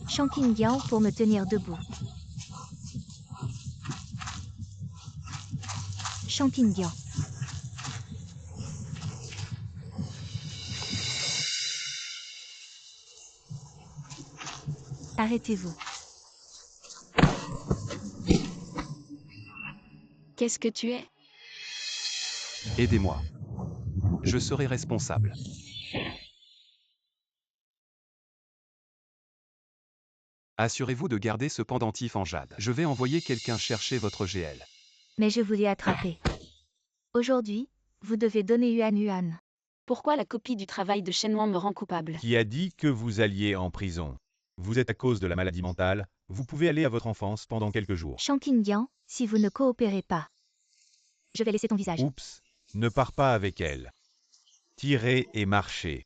Shankingyang pour me tenir debout. Shankingyang. Arrêtez-vous. Qu'est-ce que tu es? Aidez-moi. Je serai responsable. Assurez-vous de garder ce pendentif en jade. Je vais envoyer quelqu'un chercher votre GL. Mais je vous l'ai attrapé. Aujourd'hui, vous devez donner Yuan. Pourquoi la copie du travail de Shen Wang me rend coupable? Qui a dit que vous alliez en prison? Vous êtes à cause de la maladie mentale, vous pouvez aller à votre enfance pendant quelques jours. Shankingyang, si vous ne coopérez pas, je vais laisser ton visage. Oups, ne pars pas avec elle. Tirez et marchez.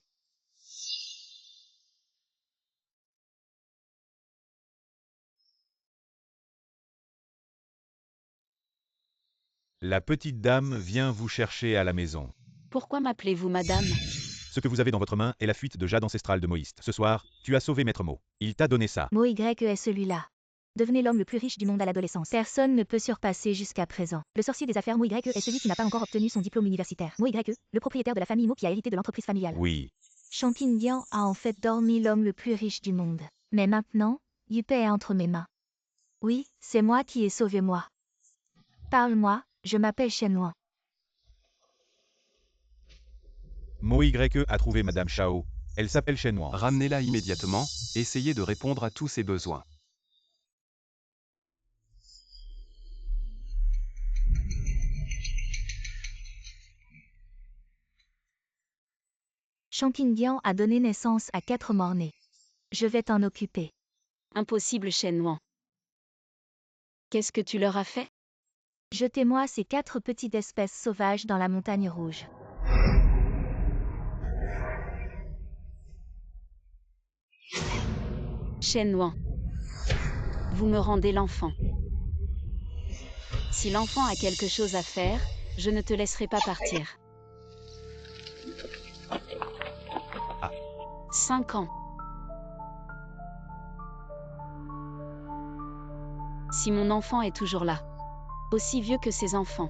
La petite dame vient vous chercher à la maison. Pourquoi m'appelez-vous madame? Ce que vous avez dans votre main est la fuite de jade ancestrale de Moïste. Ce soir, tu as sauvé Maître Mo. Il t'a donné ça. Mo Y est celui-là. Devenez l'homme le plus riche du monde à l'adolescence. Personne ne peut surpasser jusqu'à présent. Le sorcier des affaires Mo Y est celui qui n'a pas encore obtenu son diplôme universitaire. Mo Y, le propriétaire de la famille Mo qui a hérité de l'entreprise familiale. Oui. Shankingyang a en fait dormi l'homme le plus riche du monde. Mais maintenant, Yupei est entre mes mains. Oui, c'est moi qui ai sauvé moi. Parle-moi, je m'appelle Shen Wang. Mo Y a trouvé Madame Shao. Elle s'appelle Shen Wang. Ramenez-la immédiatement, essayez de répondre à tous ses besoins. Shankingyang a donné naissance à 4 morts-nés. Je vais t'en occuper. Impossible Shen Wang. Qu'est-ce que tu leur as fait? Jetez-moi ces 4 petites espèces sauvages dans la montagne rouge. Shen Wang. Vous me rendez l'enfant. Si l'enfant a quelque chose à faire, je ne te laisserai pas partir. 5 ans. Si mon enfant est toujours là, aussi vieux que ses enfants.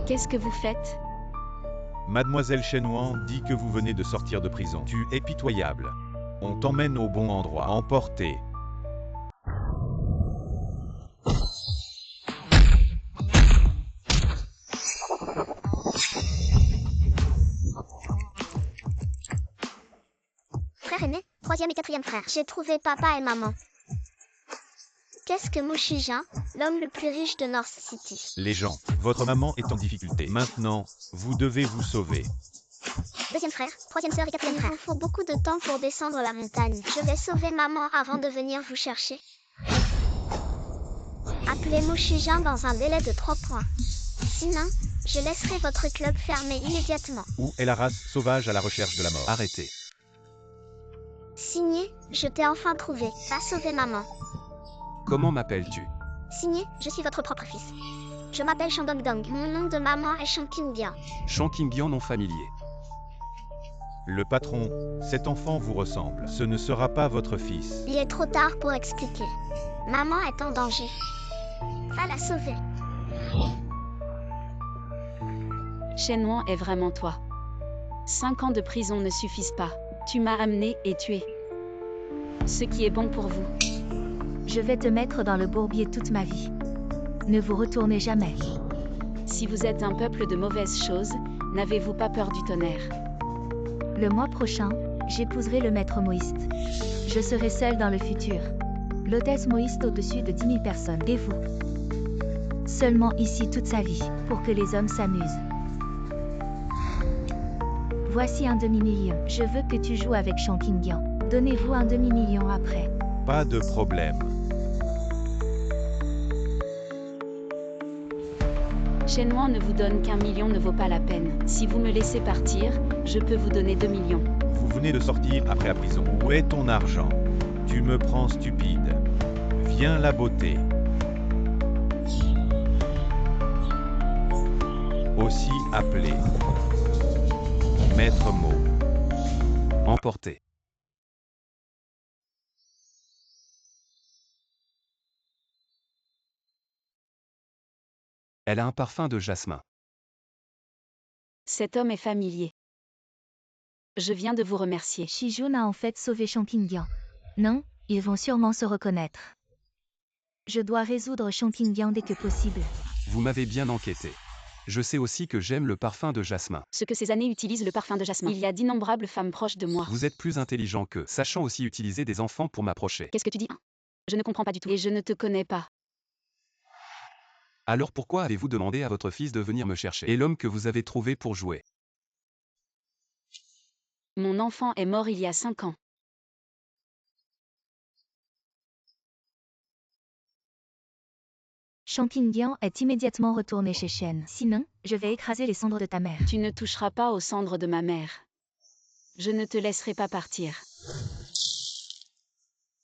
Qu'est-ce que vous faites? Mademoiselle Shen Wang dit que vous venez de sortir de prison. Tu es pitoyable. On t'emmène au bon endroit. Emporté. Frère aîné, 3e et 4e frère. J'ai trouvé papa et maman. Qu'est-ce que Moshijin, l'homme le plus riche de North City? Les gens, votre maman est en difficulté. Maintenant, vous devez vous sauver. 2e frère, 3e sœur et 4e frère. Il vous faut beaucoup de temps pour descendre la montagne. Je vais sauver maman avant de venir vous chercher. Appelez Moshijin dans un délai de 3 points. Sinon, je laisserai votre club fermé immédiatement. Où est la race sauvage à la recherche de la mort? Arrêtez. Signé, je t'ai enfin trouvé. Va sauver maman. Comment m'appelles-tu? Signé, je suis votre propre fils. Je m'appelle Shandong-dong. Mon nom de maman est Shankingyang. Shankingyang non familier. Le patron, cet enfant vous ressemble. Ce ne sera pas votre fils. Il est trop tard pour expliquer. Maman est en danger. Va la sauver. Shen Wang est vraiment toi. 5 ans de prison ne suffisent pas. Tu m'as amené et tué. Ce qui est bon pour vous. Je vais te mettre dans le bourbier toute ma vie. Ne vous retournez jamais. Si vous êtes un peuple de mauvaises choses, n'avez-vous pas peur du tonnerre? Le mois prochain, j'épouserai le maître Moïste. Je serai seule dans le futur. L'hôtesse Moïste au-dessus de 10 000 personnes. Et vous? Seulement ici toute sa vie, pour que les hommes s'amusent. Voici un demi-million. Je veux que tu joues avec Shankingyang. Donnez-vous un demi-million après. Pas de problème. Shen Wang ne vous donne qu'1 million ne vaut pas la peine. Si vous me laissez partir, je peux vous donner 2 millions. Vous venez de sortir après la prison. Où est ton argent? Tu me prends stupide. Viens la beauté. Aussi appelée Maître Mo. Emporté. Elle a un parfum de jasmin. Cet homme est familier. Je viens de vous remercier. Shijun a en fait sauvé Champignon. Non, ils vont sûrement se reconnaître. Je dois résoudre Champignon dès que possible. Vous m'avez bien enquêté. Je sais aussi que j'aime le parfum de jasmin. Ce que ces années utilisent le parfum de jasmin. Il y a d'innombrables femmes proches de moi. Vous êtes plus intelligent qu'eux, sachant aussi utiliser des enfants pour m'approcher. Qu'est-ce que tu dis? Je ne comprends pas du tout. Et je ne te connais pas. Alors pourquoi avez-vous demandé à votre fils de venir me chercher? Et l'homme que vous avez trouvé pour jouer? Mon enfant est mort il y a 5 ans. Champignon est immédiatement retourné chez Shen. Sinon, je vais écraser les cendres de ta mère. Tu ne toucheras pas aux cendres de ma mère. Je ne te laisserai pas partir.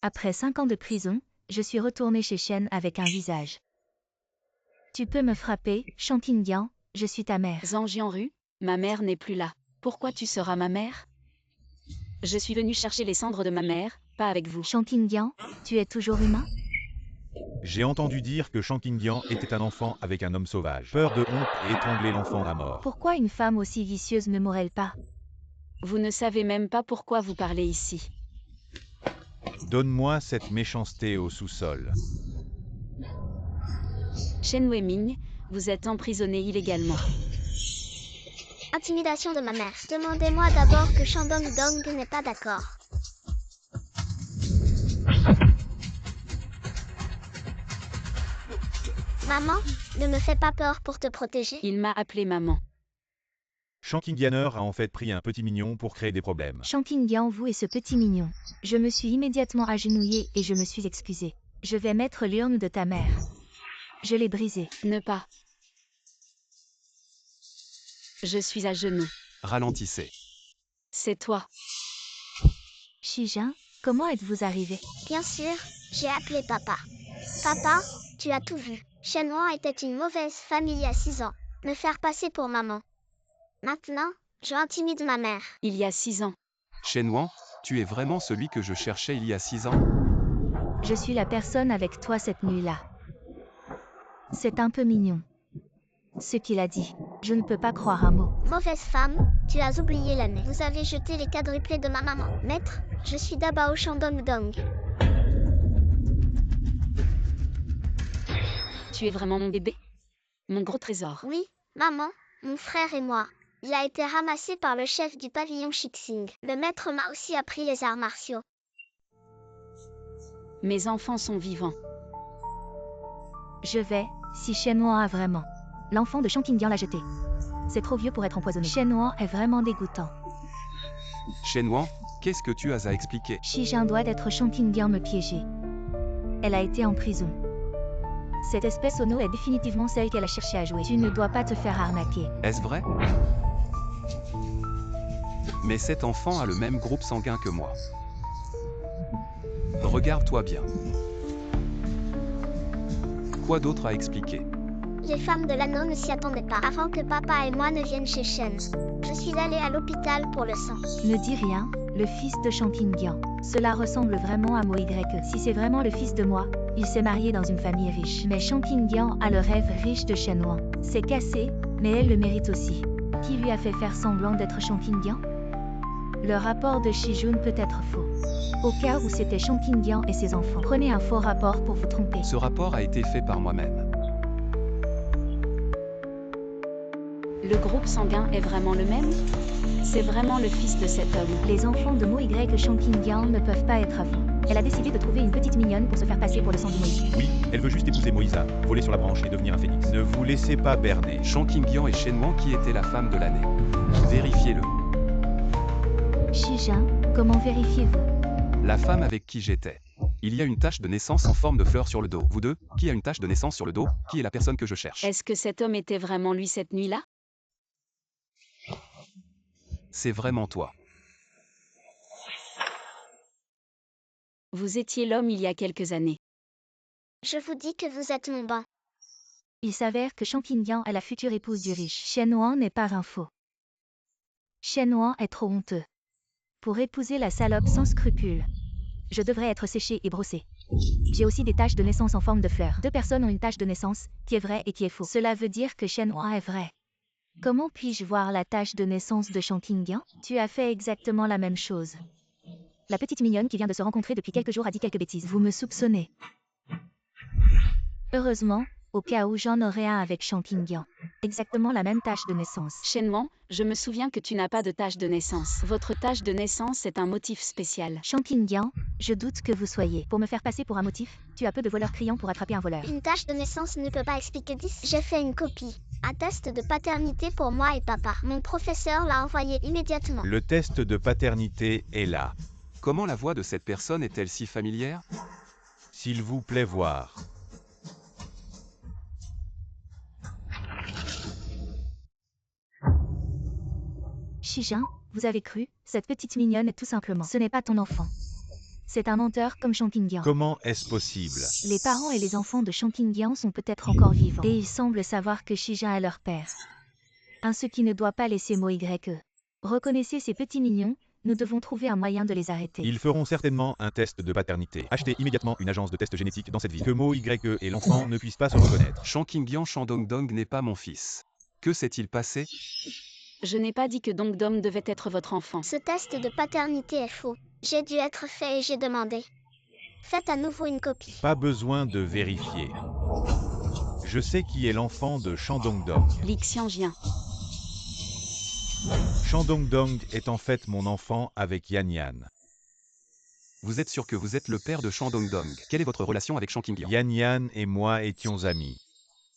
Après 5 ans de prison, je suis retourné chez Shen avec un visage. Tu peux me frapper, Champignon, je suis ta mère. Zhang Jianru, ma mère n'est plus là. Pourquoi tu seras ma mère? Je suis venu chercher les cendres de ma mère, pas avec vous. Champignon, tu es toujours humain? J'ai entendu dire que Champignon était un enfant avec un homme sauvage. Peur de honte et étrangler l'enfant à mort. Pourquoi une femme aussi vicieuse ne mourrait-elle pas? Vous ne savez même pas pourquoi vous parlez ici. Donne-moi cette méchanceté au sous-sol. Shen Weiming, vous êtes emprisonné illégalement. Intimidation de ma mère. Demandez-moi d'abord que Shandong Dong n'est pas d'accord. Maman, ne me fais pas peur pour te protéger. Il m'a appelé maman. Champignon a en fait pris un petit mignon pour créer des problèmes. Champignon, vous et ce petit mignon. Je me suis immédiatement agenouillée et je me suis excusée. Je vais mettre l'urne de ta mère. Je l'ai brisée. Ne pas. Je suis à genoux. Ralentissez. C'est toi. Shijun, comment êtes-vous arrivé? Bien sûr, j'ai appelé papa. Papa, tu as tout vu. Shenwan était une mauvaise femme il y a 6 ans. Me faire passer pour maman. Maintenant, je intimide ma mère. Il y a 6 ans. Shenwan, tu es vraiment celui que je cherchais il y a 6 ans? Je suis la personne avec toi cette nuit-là. C'est un peu mignon. Ce qu'il a dit. Je ne peux pas croire un mot. Mauvaise femme, tu as oublié l'année. Vous avez jeté les quadruplés de ma maman. Maître, je suis Dabao Shandong Dong. Tu es vraiment mon bébé? Mon gros trésor. Oui, maman, mon frère et moi. Il a été ramassé par le chef du pavillon Shixing. Le maître m'a aussi appris les arts martiaux. Mes enfants sont vivants. Je vais, si Shenwan a vraiment. L'enfant de Champignon l'a jeté. C'est trop vieux pour être empoisonné. Shenwan est vraiment dégoûtant. Shenwan, qu'est-ce que tu as à expliquer? Shijun doit être Champignon me piéger. Elle a été en prison. Cette espèce Ono est définitivement celle qu'elle a cherché à jouer. Tu ne dois pas te faire arnaquer. Est-ce vrai? Mais cet enfant a le même groupe sanguin que moi. Regarde-toi bien. Quoi d'autre à expliquer? Les femmes de l'anneau ne s'y attendaient pas. Avant que papa et moi ne viennent chez Shen. Je suis allée à l'hôpital pour le sang. Ne dis rien, le fils de Champignon. Cela ressemble vraiment à Mo Y. Si c'est vraiment le fils de moi, il s'est marié dans une famille riche. Mais Champignon a le rêve riche de Shenwan. C'est cassé, mais elle le mérite aussi. Qui lui a fait faire semblant d'être Champignon? Le rapport de Shijun peut être faux. Au cas où c'était Champignon et ses enfants. Prenez un faux rapport pour vous tromper. Ce rapport a été fait par moi-même. Le groupe sanguin est vraiment le même? C'est vraiment le fils de cet homme. Les enfants de Mo Y Champignon ne peuvent pas être à vous. Elle a décidé de trouver une petite mignonne pour se faire passer pour le sang du Moïse. Oui, elle veut juste épouser Moïsa, voler sur la branche et devenir un phénix. Ne vous laissez pas berner. Champignon et Shenwan qui était la femme de l'année. Vérifiez-le. Shijun, comment vérifiez-vous? La femme avec qui j'étais. Il y a une tache de naissance en forme de fleur sur le dos. Vous deux, qui a une tache de naissance sur le dos? Qui est la personne que je cherche? Est-ce que cet homme était vraiment lui cette nuit-là? C'est vraiment toi. Vous étiez l'homme il y a quelques années. Je vous dis que vous êtes mon bain. Il s'avère que Champignon est la future épouse du riche. Shenwan n'est pas un faux. Shenhuan est trop honteux. Pour épouser la salope sans scrupules, je devrais être séchée et brossée. J'ai aussi des taches de naissance en forme de fleurs. 2 personnes ont une tache de naissance, qui est vraie et qui est faux. Cela veut dire que Shenhuan est vrai. Comment puis-je voir la tache de naissance de Shangqingyang? Tu as fait exactement la même chose. La petite mignonne qui vient de se rencontrer depuis quelques jours a dit quelques bêtises. Vous me soupçonnez. Heureusement, au cas où j'en aurais un avec Shangqingyang. Exactement la même tache de naissance. Shenhuan, je me souviens que tu n'as pas de tache de naissance. Votre tache de naissance est un motif spécial. Shangqingyang, je doute que vous soyez. Pour me faire passer pour un motif, tu as peu de voleurs criants pour attraper un voleur. Une tache de naissance ne peut pas expliquer 10. J'ai fait une copie. Un test de paternité pour moi et papa. Mon professeur l'a envoyé immédiatement. Le test de paternité est là. Comment la voix de cette personne est-elle si familière? S'il vous plaît voir. Shijin, vous avez cru, cette petite mignonne est tout simplement. Ce n'est pas ton enfant. C'est un menteur comme Shangqingyang. Comment est-ce possible? Les parents et les enfants de Shangqingyang sont peut-être encore vivants. Et ils semblent savoir que Shijin est leur père. Ce qui ne doit pas laisser mot YE. Reconnaissez ces petits mignons, nous devons trouver un moyen de les arrêter. Ils feront certainement un test de paternité. Achetez immédiatement une agence de test génétique dans cette ville. Que Mo YE et l'enfant ne puissent pas se reconnaître. Shangqingyang Shandongdong n'est pas mon fils. Que s'est-il passé? Je n'ai pas dit que Dongdom devait être votre enfant. Ce test de paternité est faux. J'ai dû être fait et j'ai demandé. Faites à nouveau une copie. Pas besoin de vérifier. Je sais qui est l'enfant de Shandongdong. Li Xianjian. Shandongdong est en fait mon enfant avec Yan Yan. Vous êtes sûr que vous êtes le père de Shandongdong? Quelle est votre relation avec Shangqingyang? Yan Yan et moi étions amis.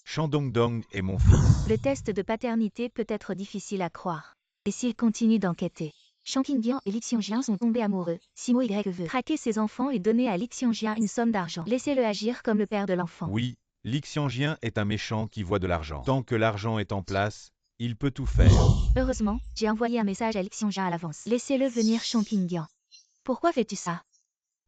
Shandongdong est mon fils. Le test de paternité peut être difficile à croire. Et s'il continue d'enquêter? Shangqingyang et Li Xianjian sont tombés amoureux. Si Mo YE veut traquer ses enfants et donner à Li Xianjian une somme d'argent, laissez-le agir comme le père de l'enfant. Oui, Li Xianjian est un méchant qui voit de l'argent. Tant que l'argent est en place, il peut tout faire. Heureusement, j'ai envoyé un message à Li Xianjian à l'avance. Laissez-le venir Shangqingyang. Pourquoi fais-tu ça?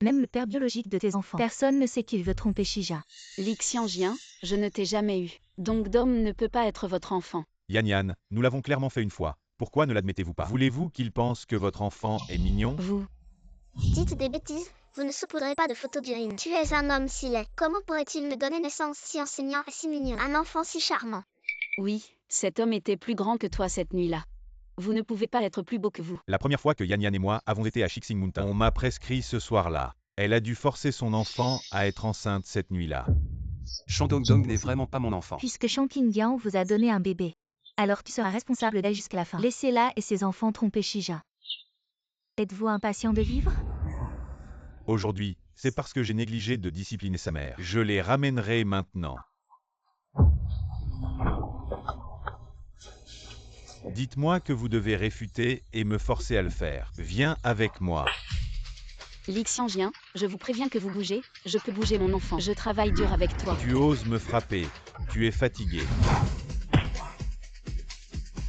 Même le père biologique de tes enfants. Personne ne sait qu'il veut tromper Shijin. Li Xianjian, je ne t'ai jamais eu. Dongdom ne peut pas être votre enfant. Yan Yan, nous l'avons clairement fait une fois. Pourquoi ne l'admettez-vous pas? Voulez-vous qu'il pense que votre enfant est mignon? Vous. Dites des bêtises. Vous ne saupoudrez pas de photos d'urine. Tu es un homme si laid. Comment pourrait-il me donner naissance si enseignant et si mignon? Un enfant si charmant. Oui, cet homme était plus grand que toi cette nuit-là. Vous ne pouvez pas être plus beau que vous. La première fois que Yan Yan et moi avons été à Xixing Mountain, on m'a prescrit ce soir-là. Elle a dû forcer son enfant à être enceinte cette nuit-là. Shandongdong n'est vraiment pas mon enfant. Puisque Shangqingyang vous a donné un bébé, alors tu seras responsable d'elle jusqu'à la fin. Laissez-la et ses enfants tromper Shijin. Êtes-vous impatient de vivre? Aujourd'hui, c'est parce que j'ai négligé de discipliner sa mère. Je les ramènerai maintenant. Dites-moi que vous devez réfuter et me forcer à le faire. Viens avec moi. Li Xianjian, je vous préviens que vous bougez, je peux bouger mon enfant. Je travaille dur avec toi. Tu oses me frapper. Tu es fatigué.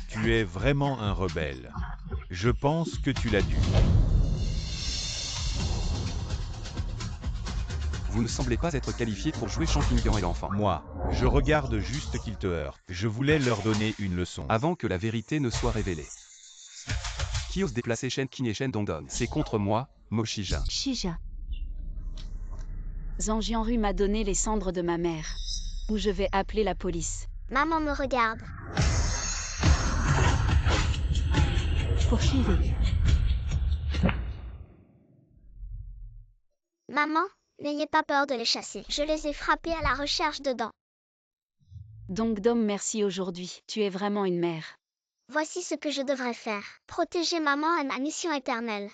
Tu es vraiment un rebelle. Je pense que tu l'as dû. Vous ne semblez pas être qualifié pour jouer Shangqingyang et l'enfant. Moi, je regarde juste qu'ils te heurtent. Je voulais leur donner une leçon. Avant que la vérité ne soit révélée. Qui ose déplacer Shen Qing et Shen Dongdong? C'est contre moi, Mo Shijin. Shijin. Zhang Jianru m'a donné les cendres de ma mère. Ou je vais appeler la police. Maman me regarde. Poursuivez. Maman, n'ayez pas peur de les chasser. Je les ai frappés à la recherche dedans. Dongdom, merci aujourd'hui. Tu es vraiment une mère. Voici ce que je devrais faire. Protéger maman est ma mission éternelle.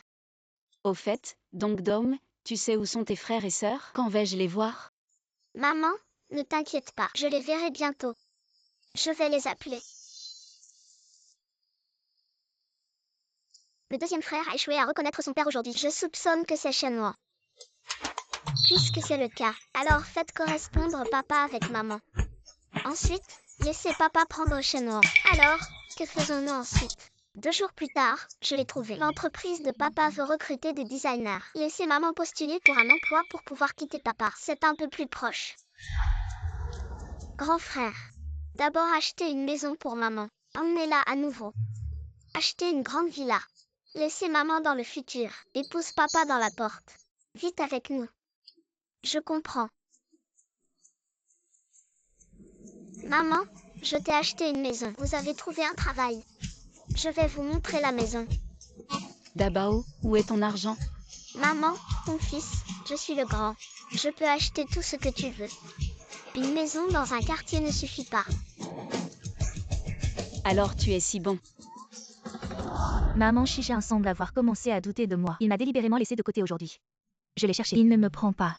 Au fait, Dongdom, tu sais où sont tes frères et sœurs? Quand vais-je les voir? Maman, ne t'inquiète pas. Je les verrai bientôt. Je vais les appeler. Le deuxième frère a échoué à reconnaître son père aujourd'hui. Je soupçonne que c'est Shenhuan. Puisque c'est le cas, alors faites correspondre papa avec maman. Ensuite, laissez papa prendre Shenhuan. Alors, que faisons-nous ensuite? 2 jours plus tard, je l'ai trouvé. L'entreprise de papa veut recruter des designers. Laissez maman postuler pour un emploi pour pouvoir quitter papa. C'est un peu plus proche. Grand frère. D'abord acheter une maison pour maman. Emmenez-la à nouveau. Acheter une grande villa. Laisser maman dans le futur. Épouse papa dans la porte. Vite avec nous. Je comprends. Maman, je t'ai acheté une maison. Vous avez trouvé un travail. Je vais vous montrer la maison. Dabao, où est ton argent? Maman, ton fils, je suis le grand. Je peux acheter tout ce que tu veux. Une maison dans un quartier ne suffit pas. Alors tu es si bon. Maman Shijin semble avoir commencé à douter de moi. Il m'a délibérément laissé de côté aujourd'hui. Je l'ai cherché. Il ne me prend pas.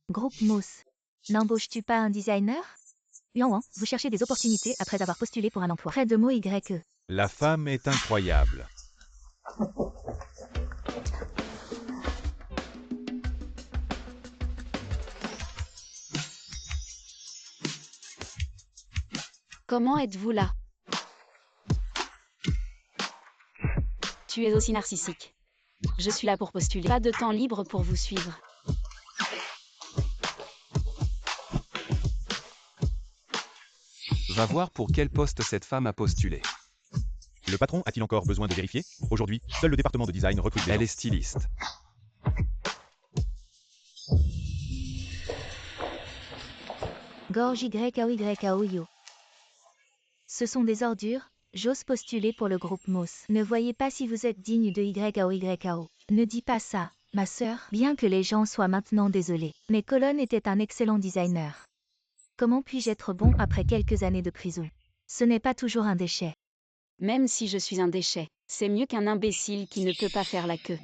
Groupe Moss. N'embauches-tu pas un designer? Yuan, vous cherchez des opportunités après avoir postulé pour un emploi. Près de mots YE. La femme est incroyable. Comment êtes-vous là? Tu es aussi narcissique. Je suis là pour postuler. Pas de temps libre pour vous suivre. Va voir pour quel poste cette femme a postulé. Le patron a-t-il encore besoin de vérifier? Aujourd'hui, seul le département de design recrute des Elle gens. est styliste. Gorge YAO. Ce sont des ordures, j'ose postuler pour le groupe Moss. Ne voyez pas si vous êtes digne de YAO. Ne dis pas ça, ma sœur, bien que les gens soient maintenant désolés. Mais Colon était un excellent designer. Comment puis-je être bon après quelques années de prison? Ce n'est pas toujours un déchet. Même si je suis un déchet, c'est mieux qu'un imbécile qui ne peut pas faire la queue.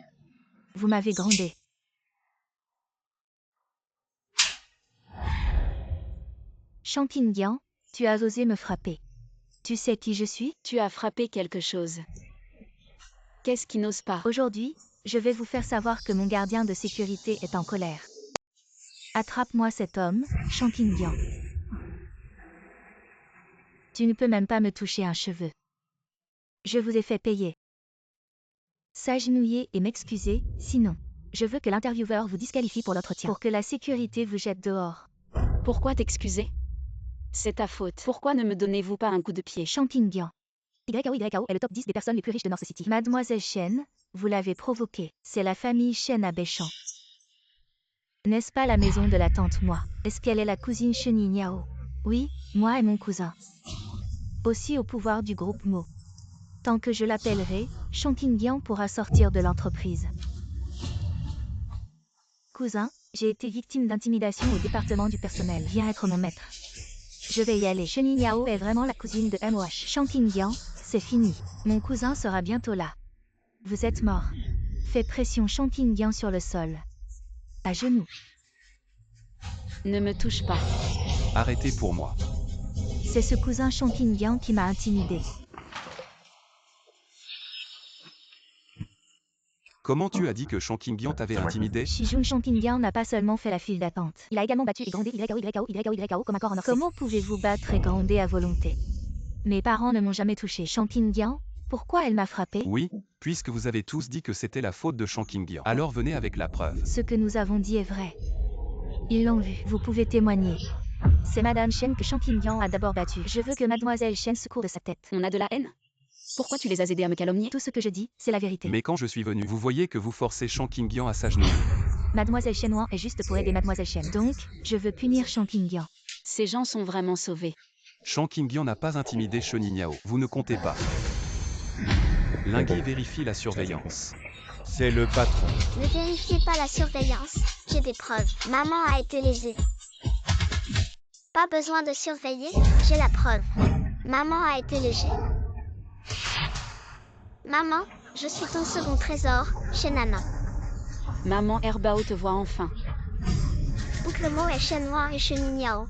Vous m'avez grondé. Champignon, tu as osé me frapper. Tu sais qui je suis? Tu as frappé quelque chose. Qu'est-ce qui n'ose pas? Aujourd'hui, je vais vous faire savoir que mon gardien de sécurité est en colère. Attrape-moi cet homme, Champignon. Tu ne peux même pas me toucher un cheveu. Je vous ai fait payer. S'agenouiller et m'excuser, sinon, je veux que l'intervieweur vous disqualifie pour l'entretien. Pour que la sécurité vous jette dehors. Pourquoi t'excuser? C'est ta faute. Pourquoi ne me donnez-vous pas un coup de pied? Champignon. YAO est le top 10 des personnes les plus riches de North City. Mademoiselle Chen, vous l'avez provoqué. C'est la famille Chen à Béchamp. N'est-ce pas la maison de la tante moi? Est-ce qu'elle est la cousine Chenille Niao? Oui, moi et mon cousin. Aussi au pouvoir du groupe Mo. Tant que je l'appellerai, Champignon pourra sortir de l'entreprise. Cousin, j'ai été victime d'intimidation au département du personnel. Viens être mon maître. Je vais y aller. Chenille Niao est vraiment la cousine de MOH. Champignon, c'est fini. Mon cousin sera bientôt là. Vous êtes mort. Fais pression Champignon sur le sol. À genoux. Ne me touche pas. Arrêtez pour moi. C'est ce cousin Champignon qui m'a intimidé. Comment tu as dit que Champignon t'avait intimidé? Shijun Champignon n'a pas seulement fait la file d'attente. Il a également battu et grondé YAO comme un corps en or. Comment pouvez-vous battre et gronder à volonté? Mes parents ne m'ont jamais touché. Champignon, pourquoi elle m'a frappé? Oui, puisque vous avez tous dit que c'était la faute de Champignon. Alors venez avec la preuve. Ce que nous avons dit est vrai. Ils l'ont vu. Vous pouvez témoigner. C'est Madame Chen que Champignon a d'abord battu. Je veux que Mademoiselle Chen se court de sa tête. On a de la haine? Pourquoi tu les as aidés à me calomnier? Tout ce que je dis, c'est la vérité. Mais quand je suis venu, vous voyez que vous forcez Champignon à s'agenouiller. Mademoiselle Shenwan est juste pour aider Mademoiselle Chen. Donc, je veux punir Champignon. Ces gens sont vraiment sauvés. Champignon n'a pas intimidé Chenille Niao. Vous ne comptez pas. Lingui vérifie la surveillance. C'est le patron. Ne vérifiez pas la surveillance, j'ai des preuves. Maman a été lésée. Pas besoin de surveiller, j'ai la preuve. Maman a été lésée. Maman, je suis ton second trésor, chez Nana. Maman Herbao te voit enfin. Oncle Mo est chez moi et chez Niao.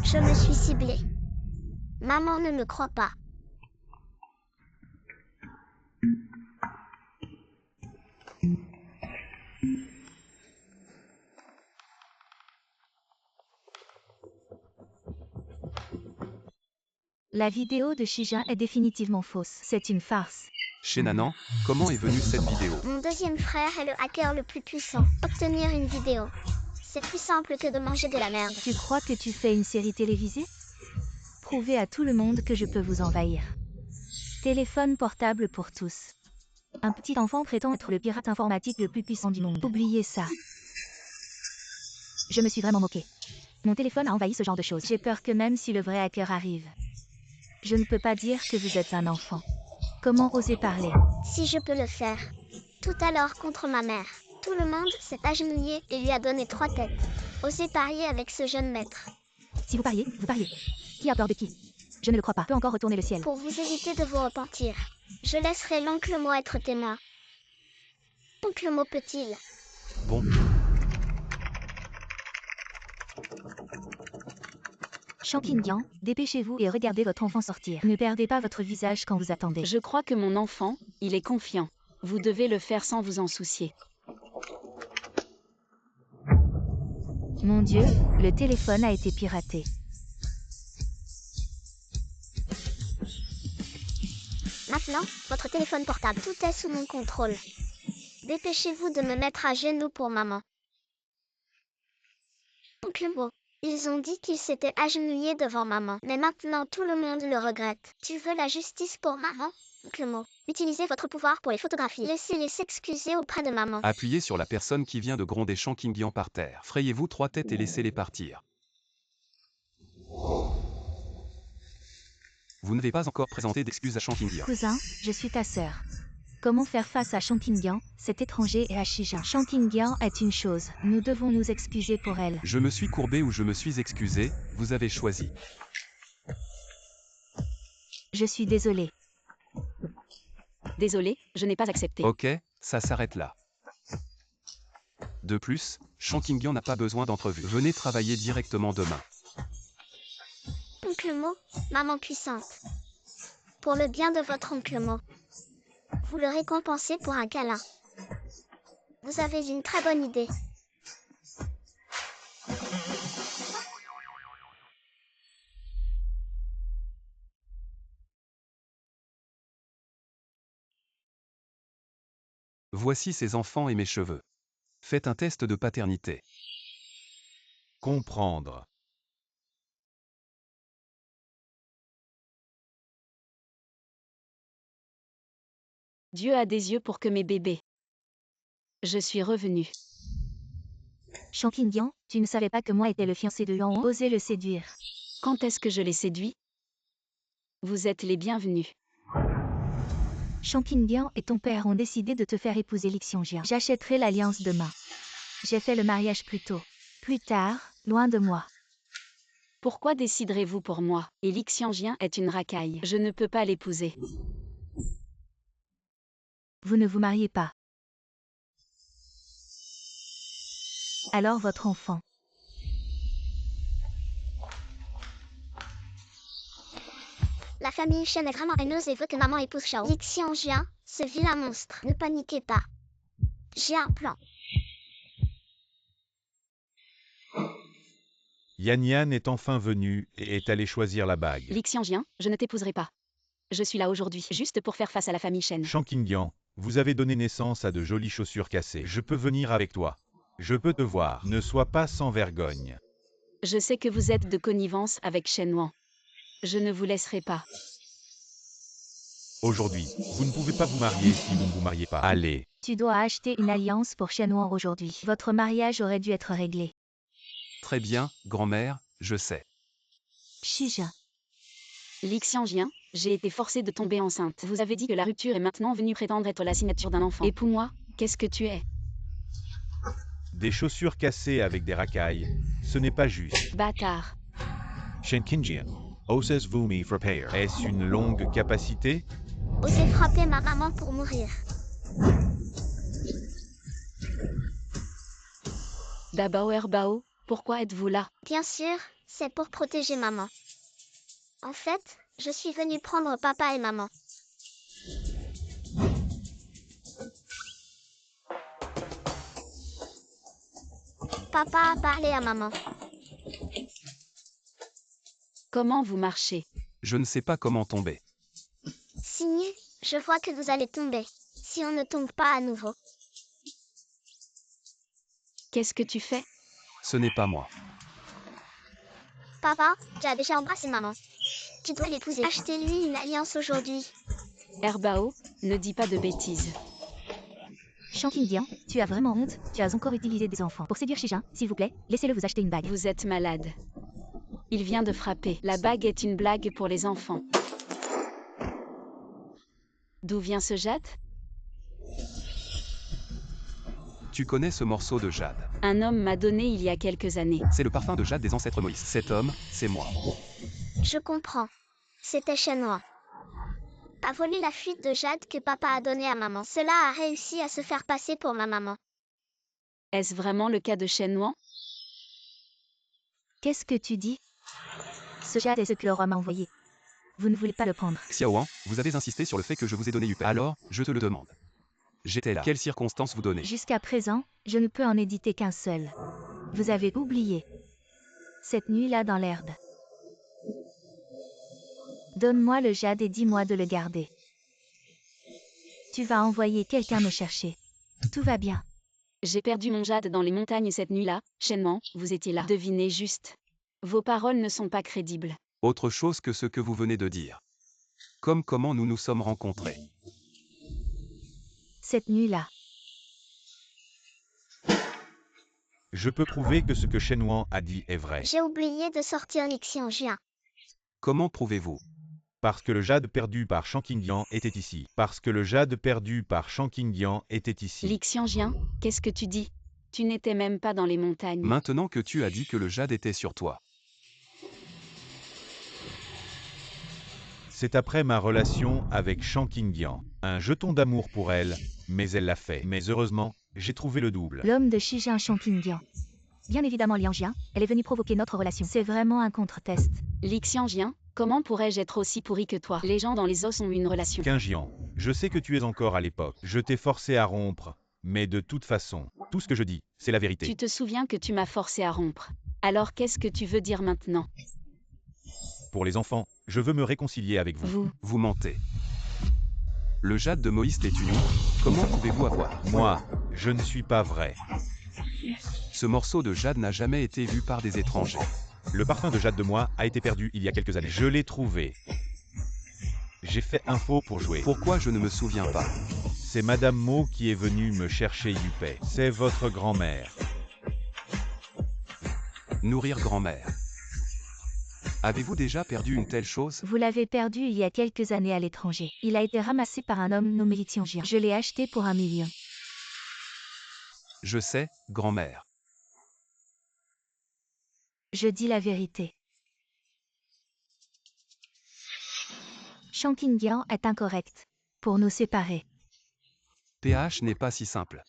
Je me suis ciblée. Maman ne me croit pas. La vidéo de Shijin est définitivement fausse. C'est une farce. Chez Nanan, comment est venue cette vidéo? Mon deuxième frère est le hacker le plus puissant. Obtenir une vidéo, c'est plus simple que de manger de la merde. Tu crois que tu fais une série télévisée? prouver à tout le monde que je peux vous envahir. Téléphone portable pour tous. Un petit enfant prétend être le pirate informatique le plus puissant du monde. Oubliez ça. Je me suis vraiment moqué. Mon téléphone a envahi ce genre de choses. J'ai peur que même si le vrai hacker arrive, je ne peux pas dire que vous êtes un enfant. Comment oser parler? Si je peux le faire. Tout à l'heure contre ma mère. Tout le monde s'est agenouillé et lui a donné 3 têtes. Osez parier avec ce jeune maître. Si vous pariez, vous pariez. Qui a peur de qui? Je ne le crois pas. Peut encore retourner le ciel. Pour vous éviter de vous repentir, je laisserai l'oncle Mo être témoin. Oncle Mo peut-il? Bon, Shankingyan, dépêchez-vous et regardez votre enfant sortir. Ne perdez pas votre visage quand vous attendez. Je crois que mon enfant, il est confiant. Vous devez le faire sans vous en soucier. Mon Dieu, le téléphone a été piraté. Maintenant, votre téléphone portable, tout est sous mon contrôle. Dépêchez-vous de me mettre à genoux pour maman. Oncle Mo, ils ont dit qu'ils s'étaient agenouillés devant maman, mais maintenant tout le monde le regrette. Tu veux la justice pour maman, Oncle Mo? Utilisez votre pouvoir pour les photographies. Laissez-les s'excuser auprès de maman. appuyez sur la personne qui vient de gronder Shankingyan par terre. Frayez-vous 3 têtes et laissez-les partir. Vous n'avez pas encore présenté d'excuses à Shankingyan. Cousin, je suis ta sœur. Comment faire face à Shankingyan, cet étranger et à Shija? Shankingyan est une chose, nous devons nous excuser pour elle. Je me suis courbé ou je me suis excusé, vous avez choisi. Je suis désolée. Désolé, je n'ai pas accepté. Ok, ça s'arrête là. De plus, Shankingyan n'a pas besoin d'entrevue. Venez travailler directement demain. Oncle Mo, maman puissante. Pour le bien de votre oncle Mo. Vous le récompensez pour un câlin. Vous avez une très bonne idée. Voici ses enfants et mes cheveux. Faites un test de paternité. Comprendre. Dieu a des yeux pour que mes bébés. Je suis revenue. Shankingyan, tu ne savais pas que moi était le fiancé de Yuan. Osez le séduire. Quand est-ce que je l'ai séduit? Vous êtes les bienvenus. Shankingyan et ton père ont décidé de te faire épouser Lixianjian. J'achèterai l'alliance demain. J'ai fait le mariage plus tôt. Plus tard, loin de moi. Pourquoi déciderez-vous pour moi? Et Lixianjian est une racaille. Je ne peux pas l'épouser. Vous ne vous mariez pas. Alors votre enfant. La famille Shen est vraiment haineuse et veut que maman épouse Shao. Lixianjian, ce vilain monstre. Ne paniquez pas. J'ai un plan. Yan Yan est enfin venu et est allé choisir la bague. Lixianjian, je ne t'épouserai pas. Je suis là aujourd'hui, juste pour faire face à la famille Shen. Shankingyan, vous avez donné naissance à de jolies chaussures cassées. Je peux venir avec toi. Je peux te voir. Ne sois pas sans vergogne. Je sais que vous êtes de connivence avec Shen Wan. Je ne vous laisserai pas. Aujourd'hui, vous ne pouvez pas vous marier si vous ne vous mariez pas. Allez. Tu dois acheter une alliance pour Shenwan aujourd'hui. Votre mariage aurait dû être réglé. Très bien, grand-mère, je sais. Shija. Lixianjian, j'ai été forcée de tomber enceinte. Vous avez dit que la rupture est maintenant venue prétendre être la signature d'un enfant. Et pour moi, qu'est-ce que tu es? Des chaussures cassées avec des racailles. Ce n'est pas juste. Bâtard. Shankingyan. Oses Vumi for payer. Est-ce une longue capacité? Osez frapper ma maman pour mourir. Dabao Bao, pourquoi êtes-vous là? Bien sûr, c'est pour protéger maman. En fait, je suis venue prendre papa et maman. Papa a parlé à maman. Comment vous marchez? Je ne sais pas comment tomber. Signé, je vois que vous allez tomber. Si on ne tombe pas à nouveau. Qu'est-ce que tu fais? Ce n'est pas moi. Papa, j'ai déjà embrassé maman. Tu dois l'épouser. Achetez-lui une alliance aujourd'hui. Herbao, ne dis pas de bêtises. Shankindian, tu as vraiment honte? Tu as encore utilisé des enfants pour séduire Shijin. S'il vous plaît, laissez-le vous acheter une bague. Vous êtes malade. Il vient de frapper. La bague est une blague pour les enfants. D'où vient ce jade? Tu connais ce morceau de jade? Un homme m'a donné il y a quelques années. C'est le parfum de jade des ancêtres Moïse. Cet homme, c'est moi. Je comprends. C'était Shenhua. A volé la fuite de jade que papa a donnée à maman. Cela a réussi à se faire passer pour ma maman. Est-ce vraiment le cas de Shenhua? Qu'est-ce que tu dis? Ce jade est ce que le roi m'a envoyé. Vous ne voulez pas le prendre. Xiaoan, vous avez insisté sur le fait que je vous ai donné Yupei. Alors, je te le demande. J'étais là. Quelles circonstances vous donnez? Jusqu'à présent, je ne peux en éditer qu'un seul. Vous avez oublié. Cette nuit-là dans l'herbe. Donne-moi le jade et dis-moi de le garder. Tu vas envoyer quelqu'un me chercher. Tout va bien. J'ai perdu mon jade dans les montagnes cette nuit-là. Shenhua, vous étiez là. Devinez juste. Vos paroles ne sont pas crédibles. Autre chose que ce que vous venez de dire. Comme comment nous nous sommes rencontrés. Cette nuit-là. Je peux prouver que ce que Shenhua a dit est vrai. J'ai oublié de sortir Lixianjuan. Comment prouvez-vous? Parce que le jade perdu par Shankindian était ici. Parce que le jade perdu par Shankindian était ici. Lixianjian, qu'est-ce que tu dis? Tu n'étais même pas dans les montagnes. Maintenant que tu as dit que le jade était sur toi. C'est après ma relation avec Shankindian. Un jeton d'amour pour elle, mais elle l'a fait. Mais heureusement, j'ai trouvé le double. L'homme de Shijin Shankindian. Bien évidemment Lianjian, elle est venue provoquer notre relation. C'est vraiment un contre-test. Lixianjian, comment pourrais-je être aussi pourri que toi? Les gens dans les os ont eu une relation. Kinjian, je sais que tu es encore à l'époque. Je t'ai forcé à rompre. Mais de toute façon, tout ce que je dis, c'est la vérité. Tu te souviens que tu m'as forcé à rompre. Alors qu'est-ce que tu veux dire maintenant? Pour les enfants, je veux me réconcilier avec vous. Vous mentez. Le jade de Moïse est unique. Comment pouvez-vous avoir? Moi, je ne suis pas vrai. Ce morceau de jade n'a jamais été vu par des étrangers. Le parfum de jade de moi a été perdu il y a quelques années. Je l'ai trouvé. J'ai fait un faux pour jouer. Pourquoi je ne me souviens pas? C'est Madame Mo qui est venue me chercher Yupei. C'est votre grand-mère. Nourrir grand-mère. Avez-vous déjà perdu une telle chose? Vous l'avez perdu il y a quelques années à l'étranger. Il a été ramassé par un homme nommé Lixianjian. Je l'ai acheté pour 1 million. Je sais, grand-mère. Je dis la vérité. Shankindian est incorrect. Pour nous séparer. PH n'est pas si simple.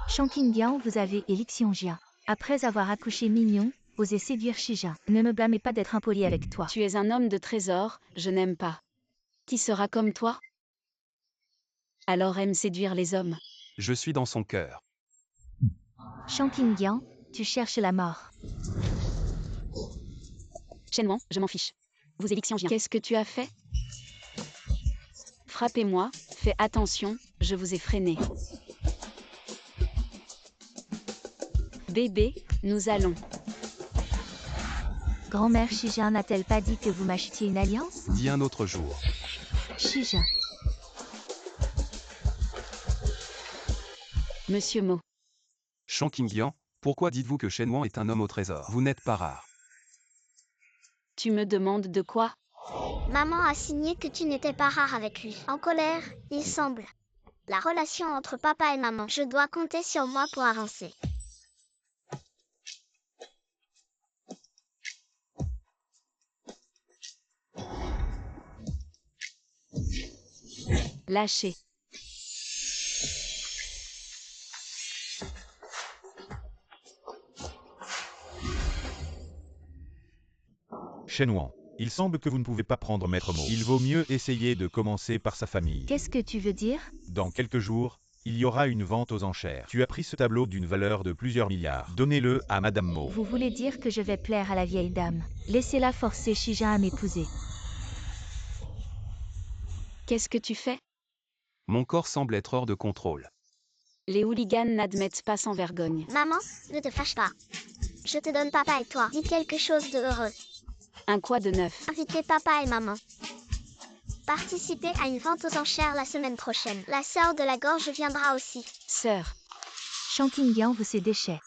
Shankindian, vous avez et Lixianjian. Après avoir accouché Mignon, osé séduire Shijin. Ne me blâmez pas d'être impoli avec toi. Tu es un homme de trésor, je n'aime pas. Qui sera comme toi? Alors aime séduire les hommes. Je suis dans son cœur. Shankindian, tu cherches la mort. Shenhua, je m'en fiche. Vous et Lixianjian. Qu'est-ce que tu as fait? Frappez-moi, fais attention, je vous ai freiné. Bébé, nous allons. Grand-mère Shijin n'a-t-elle pas dit que vous m'achetiez une alliance? Dis un autre jour. Shijin. Monsieur Mo. Shankindian, pourquoi dites-vous que Shenhua est un homme au trésor? Vous n'êtes pas rare. Tu me demandes de quoi? Maman a signé que tu n'étais pas rare avec lui. En colère, il semble. La relation entre papa et maman. Je dois compter sur moi pour avancer. Lâchez. Shenhua, il semble que vous ne pouvez pas prendre Maître Mo. Il vaut mieux essayer de commencer par sa famille. Qu'est-ce que tu veux dire? Dans quelques jours, il y aura une vente aux enchères. Tu as pris ce tableau d'une valeur de plusieurs milliards. Donnez-le à Madame Mo. Vous voulez dire que je vais plaire à la vieille dame? Laissez-la forcer Shijin à m'épouser. Qu'est-ce que tu fais? Mon corps semble être hors de contrôle. Les hooligans n'admettent pas sans vergogne. Maman, ne te fâche pas. Je te donne papa et toi. Dis quelque chose de heureux. Un quoi de neuf? Invitez papa et maman. Participez à une vente aux enchères la semaine prochaine. La sœur de la gorge viendra aussi. Sœur. Shankingyang vous ses déchets.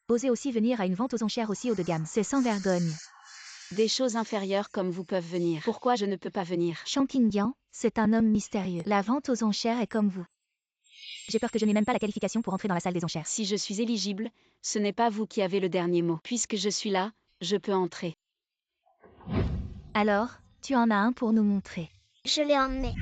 Osez aussi venir à une vente aux enchères aussi haut de gamme. C'est sans vergogne. Des choses inférieures comme vous peuvent venir. Pourquoi je ne peux pas venir? Shankingyang, c'est un homme mystérieux. La vente aux enchères est comme vous. J'ai peur que je n'ai même pas la qualification pour entrer dans la salle des enchères. Si je suis éligible, ce n'est pas vous qui avez le dernier mot. Puisque je suis là, je peux entrer. Alors, tu en as un pour nous montrer. Je l'ai emmené.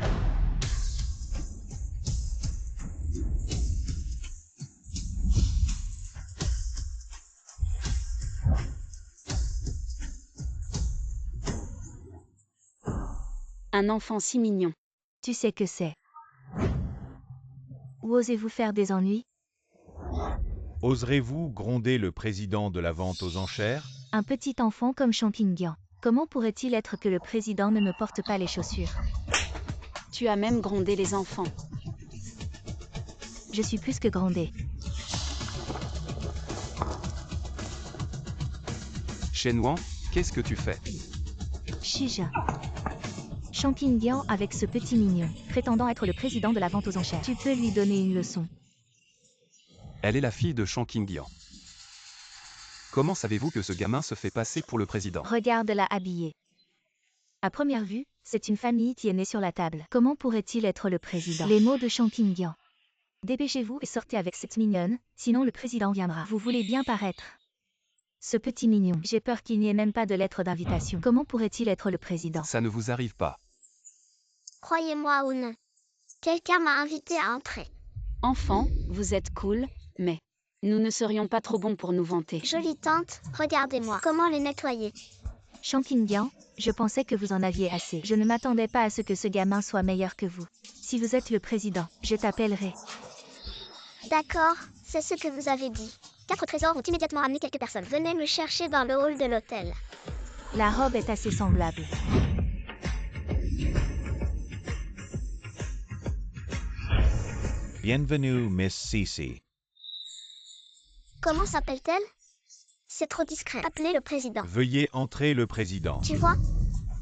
Un enfant si mignon. Tu sais que c'est. Ou osez-vous faire des ennuis? Oserez-vous gronder le président de la vente aux enchères? Un petit enfant comme Shankingyang. Comment pourrait-il être que le président ne me porte pas les chaussures? Tu as même grondé les enfants. Je suis plus que grondée. Shen Wang, qu'est-ce que tu fais? Shija. Shankingyang avec ce petit mignon, prétendant être le président de la vente aux enchères. Tu peux lui donner une leçon. Elle est la fille de Shankingyang. Comment savez-vous que ce gamin se fait passer pour le président? Regarde-la habillée. À première vue, c'est une famille qui est née sur la table. Comment pourrait-il être le président? Les mots de Shankingyang. Dépêchez-vous et sortez avec cette mignonne, sinon le président viendra. Vous voulez bien paraître. Ce petit mignon, j'ai peur qu'il n'y ait même pas de lettre d'invitation. Comment pourrait-il être le président? Ça ne vous arrive pas. Croyez-moi ou non. Quelqu'un m'a invité à entrer. Enfant, vous êtes cool, mais nous ne serions pas trop bons pour nous vanter. Jolie tante, regardez-moi. Comment les nettoyer? Shankingyang, je pensais que vous en aviez assez. Je ne m'attendais pas à ce que ce gamin soit meilleur que vous. Si vous êtes le président, je t'appellerai. D'accord, c'est ce que vous avez dit. 4 trésors ont immédiatement amené quelques personnes. Venez me chercher dans le hall de l'hôtel. La robe est assez semblable. Bienvenue, Miss Cece. Comment s'appelle-t-elle? C'est trop discret. Appelez le président. Veuillez entrer le président. Tu vois?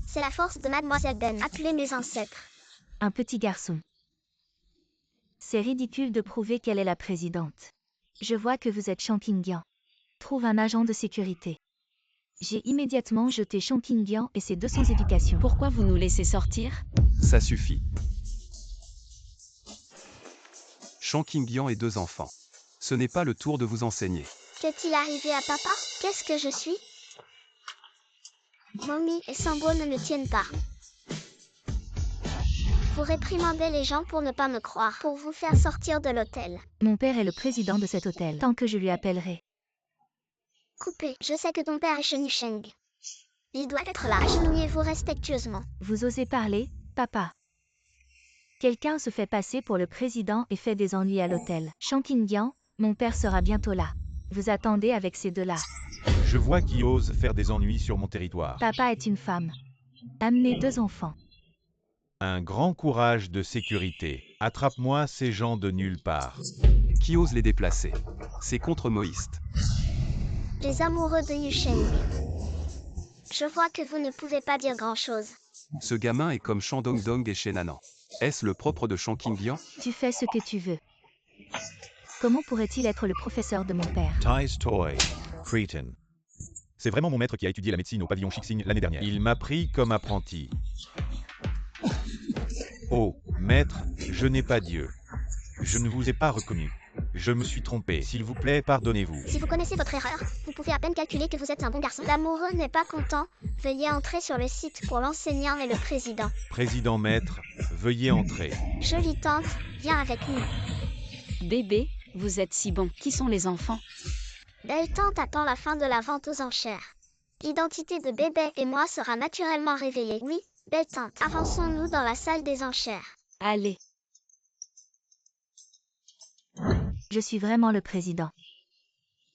C'est la force de Mademoiselle Ben. Appelez mes ancêtres. Un petit garçon. C'est ridicule de prouver qu'elle est la présidente. Je vois que vous êtes Shankingyang. Trouve un agent de sécurité. J'ai immédiatement jeté Shankingyang et ses 200 éducations. Pourquoi vous nous laissez sortir? Ça suffit. Shankingyang et 2 enfants. Ce n'est pas le tour de vous enseigner. Qu'est-il arrivé à papa? Qu'est-ce que je suis? Mommy et Sambo ne me tiennent pas. Vous réprimandez les gens pour ne pas me croire, pour vous faire sortir de l'hôtel. Mon père est le président de cet hôtel. Tant que je lui appellerai. Coupez. Je sais que ton père est Shen Yusheng. Il doit être là. Agenouillez-vous respectueusement. Vous osez parler, papa? Quelqu'un se fait passer pour le président et fait des ennuis à l'hôtel. Shankingyang, mon père sera bientôt là. Vous attendez avec ces deux-là. Je vois qui ose faire des ennuis sur mon territoire. Papa est une femme. Amenez 2 enfants. Un grand courage de sécurité. Attrape-moi ces gens de nulle part. Qui ose les déplacer? C'est contre Moïste. Les amoureux de Yusheng. Je vois que vous ne pouvez pas dire grand-chose. Ce gamin est comme Shandong-dong et Shenanan. Est-ce le propre de Shankingyang? Tu fais ce que tu veux. Comment pourrait-il être le professeur de mon père? Ty's Toy. Cretin. C'est vraiment mon maître qui a étudié la médecine au pavillon Shixing l'année dernière. Il m'a pris comme apprenti. Oh, maître, je n'ai pas Dieu. Je ne vous ai pas reconnu. Je me suis trompé. S'il vous plaît, pardonnez-vous. Si vous connaissez votre erreur, vous pouvez à peine calculer que vous êtes un bon garçon. L'amoureux n'est pas content. Veuillez entrer sur le site pour l'enseignant et le président. Président maître, veuillez entrer. Jolie tante, viens avec nous. Bébé, vous êtes si bon. Qui sont les enfants? Belle tante attend la fin de la vente aux enchères. L'identité de bébé et moi sera naturellement révélée. Oui, belle tante. Avançons-nous dans la salle des enchères. Allez. Je suis vraiment le président.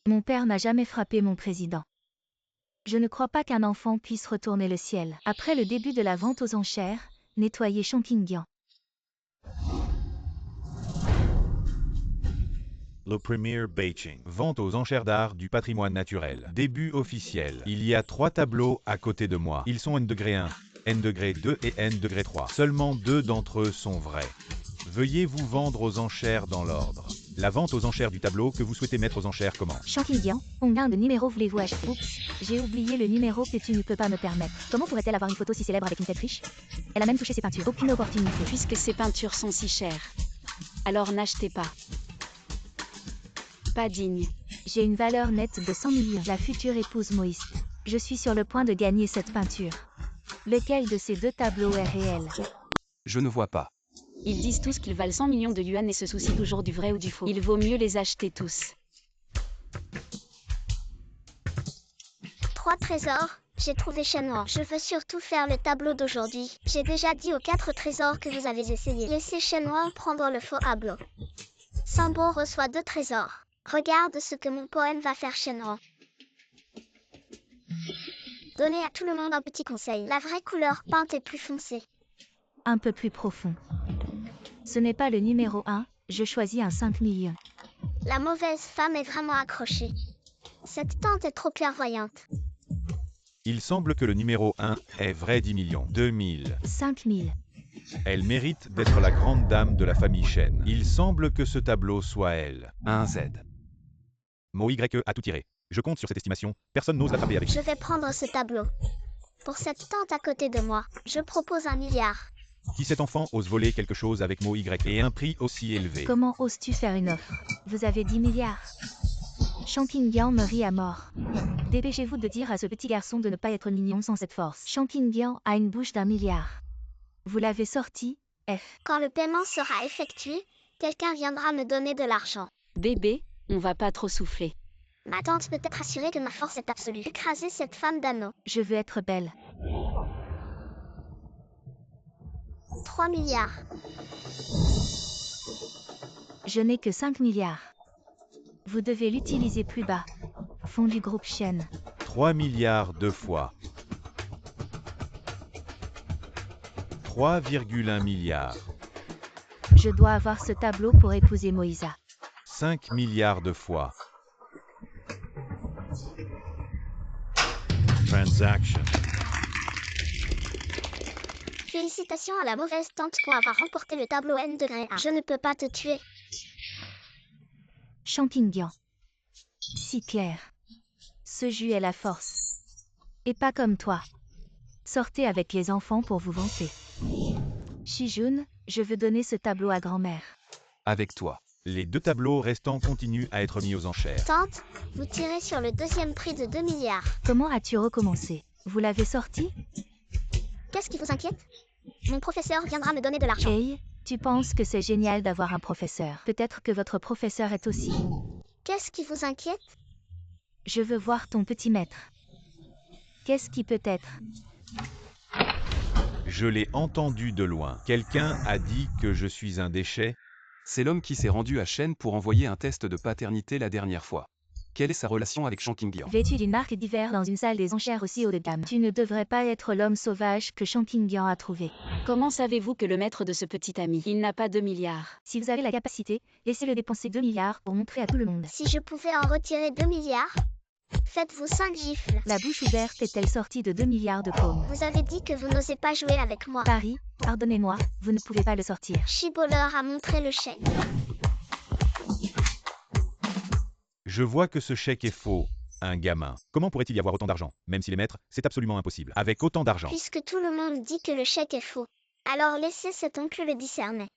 Mon père n'a jamais frappé mon président. Je ne crois pas qu'un enfant puisse retourner le ciel. Après le début de la vente aux enchères, nettoyez Shankingyang. Le Premier Beijing. Vente aux enchères d'art du patrimoine naturel. Début officiel. Il y a 3 tableaux à côté de moi. Ils sont N-1, N-2 et N-3. Seulement 2 d'entre eux sont vrais. Veuillez vous vendre aux enchères dans l'ordre. La vente aux enchères du tableau que vous souhaitez mettre aux enchères commence. Champignon, combien de numéros voulez-vous acheter? Oups, j'ai oublié le numéro que tu ne peux pas me permettre. Comment pourrait-elle avoir une photo si célèbre avec une tête riche? Elle a même touché ses peintures. Aucune opportunité. Puisque ces peintures sont si chères. Alors n'achetez pas. Pas digne. J'ai une valeur nette de 100 millions. La future épouse Moïse. Je suis sur le point de gagner cette peinture. Lequel de ces 2 tableaux est réel? Je ne vois pas. Ils disent tous qu'ils valent 100 millions de yuan et se soucient toujours du vrai ou du faux. Il vaut mieux les acheter tous. 3 trésors, j'ai trouvé Shen Wang. Je veux surtout faire le tableau d'aujourd'hui. J'ai déjà dit aux 4 trésors que vous avez essayé. Laissez Shen Wang prendre le faux tableau. Sambo reçoit 2 trésors. Regarde ce que mon poème va faire Shen Wang. Donnez à tout le monde un petit conseil. La vraie couleur peinte est plus foncée. Un peu plus profond. Ce n'est pas le numéro 1, je choisis un 5 millions. La mauvaise femme est vraiment accrochée. Cette tante est trop clairvoyante. Il semble que le numéro 1 est vrai 10 millions. 2000. 5 000. Elle mérite d'être la grande dame de la famille Chen. Il semble que ce tableau soit elle. Un Z. Mo Y a tout tiré. Je compte sur cette estimation. Personne n'ose l'attraper avec. Je vais prendre ce tableau. Pour cette tante à côté de moi, je propose 1 milliard. Qui cet enfant ose voler quelque chose avec Mo Y et un prix aussi élevé? Comment oses-tu faire une offre? Vous avez 10 milliards. Champignon me rit à mort. Dépêchez-vous de dire à ce petit garçon de ne pas être mignon sans cette force. Champignon a une bouche d'1 milliard. Vous l'avez sorti, F. Quand le paiement sera effectué, quelqu'un viendra me donner de l'argent. Bébé, on va pas trop souffler. Ma tante peut être assurée que ma force est absolue. Écraser cette femme d'anneau. Je veux être belle. 3 milliards. Je n'ai que 5 milliards. Vous devez l'utiliser plus bas. Fond du groupe Shen. 3 milliards 2 fois. 3,1 milliards. Je dois avoir ce tableau pour épouser Moïsa. 5 milliards de fois. Transaction. Félicitations à la mauvaise tante pour avoir remporté le tableau N-1. Je ne peux pas te tuer. Champignon. Si clair. Ce jus est la force. Et pas comme toi. Sortez avec les enfants pour vous vanter. Shijun, je veux donner ce tableau à grand-mère. Avec toi. Les 2 tableaux restants continuent à être mis aux enchères. Tante, vous tirez sur le 2e prix de 2 milliards. Comment as-tu recommencé? Vous l'avez sorti? Qu'est-ce qui vous inquiète? Mon professeur viendra me donner de l'argent. Hey, tu penses que c'est génial d'avoir un professeur. Peut-être que votre professeur est aussi. Qu'est-ce qui vous inquiète? Je veux voir ton petit maître. Qu'est-ce qui peut être? Je l'ai entendu de loin. Quelqu'un a dit que je suis un déchet. C'est l'homme qui s'est rendu à Shen pour envoyer un test de paternité la dernière fois. Quelle est sa relation avec Champignon? Vêtu d'une marque d'hiver dans une salle des enchères aussi haut de gamme. Tu ne devrais pas être l'homme sauvage que Champignon a trouvé. Comment savez-vous que le maître de ce petit ami, il n'a pas 2 milliards? Si vous avez la capacité, laissez-le dépenser 2 milliards pour montrer à tout le monde. Si je pouvais en retirer 2 milliards, faites-vous 5 gifles. La bouche ouverte est-elle sortie de 2 milliards de paumes? Vous avez dit que vous n'osez pas jouer avec moi. Paris, pardonnez-moi, vous ne pouvez pas le sortir. Chiboleur a montré le chèque. Je vois que ce chèque est faux. Un gamin. Comment pourrait-il y avoir autant d'argent? Même s'il est maître, c'est absolument impossible. Avec autant d'argent. Puisque tout le monde dit que le chèque est faux, alors laissez cet oncle le discerner.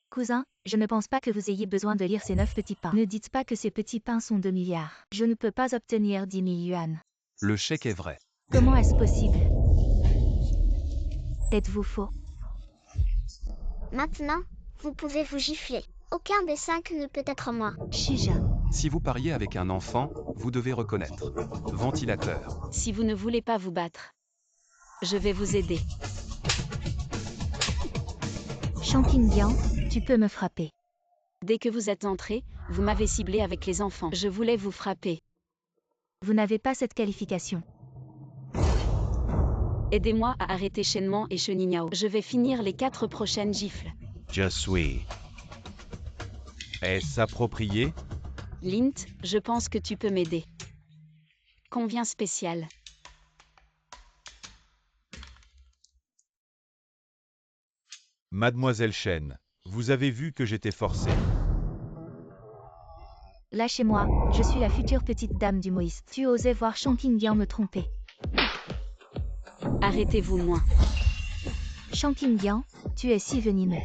Cousin, je ne pense pas que vous ayez besoin de lire ces 9 petits pains. Ne dites pas que ces petits pains sont 2 milliards. Je ne peux pas obtenir 10 000 yuan. Le chèque est vrai. Comment est-ce possible? Êtes-vous faux? Maintenant, vous pouvez vous gifler. Aucun des 5 ne peut être moi. Shija. Si vous pariez avec un enfant, vous devez reconnaître. Ventilateur. Si vous ne voulez pas vous battre, je vais vous aider. Champignon, tu peux me frapper. Dès que vous êtes entré, vous m'avez ciblé avec les enfants. Je voulais vous frapper. Vous n'avez pas cette qualification. Aidez-moi à arrêter Shenman et Chenignao. Je vais finir les 4 prochaines gifles. Je suis Est-ce approprié? Lint, je pense que tu peux m'aider. Combien spécial? Mademoiselle Chen, vous avez vu que j'étais forcé. Lâchez-moi, je suis la future petite dame du Moïste. Tu osais voir Shang Qingyang me tromper. Arrêtez-vous moins. Shang Qingyang, tu es si venimeux.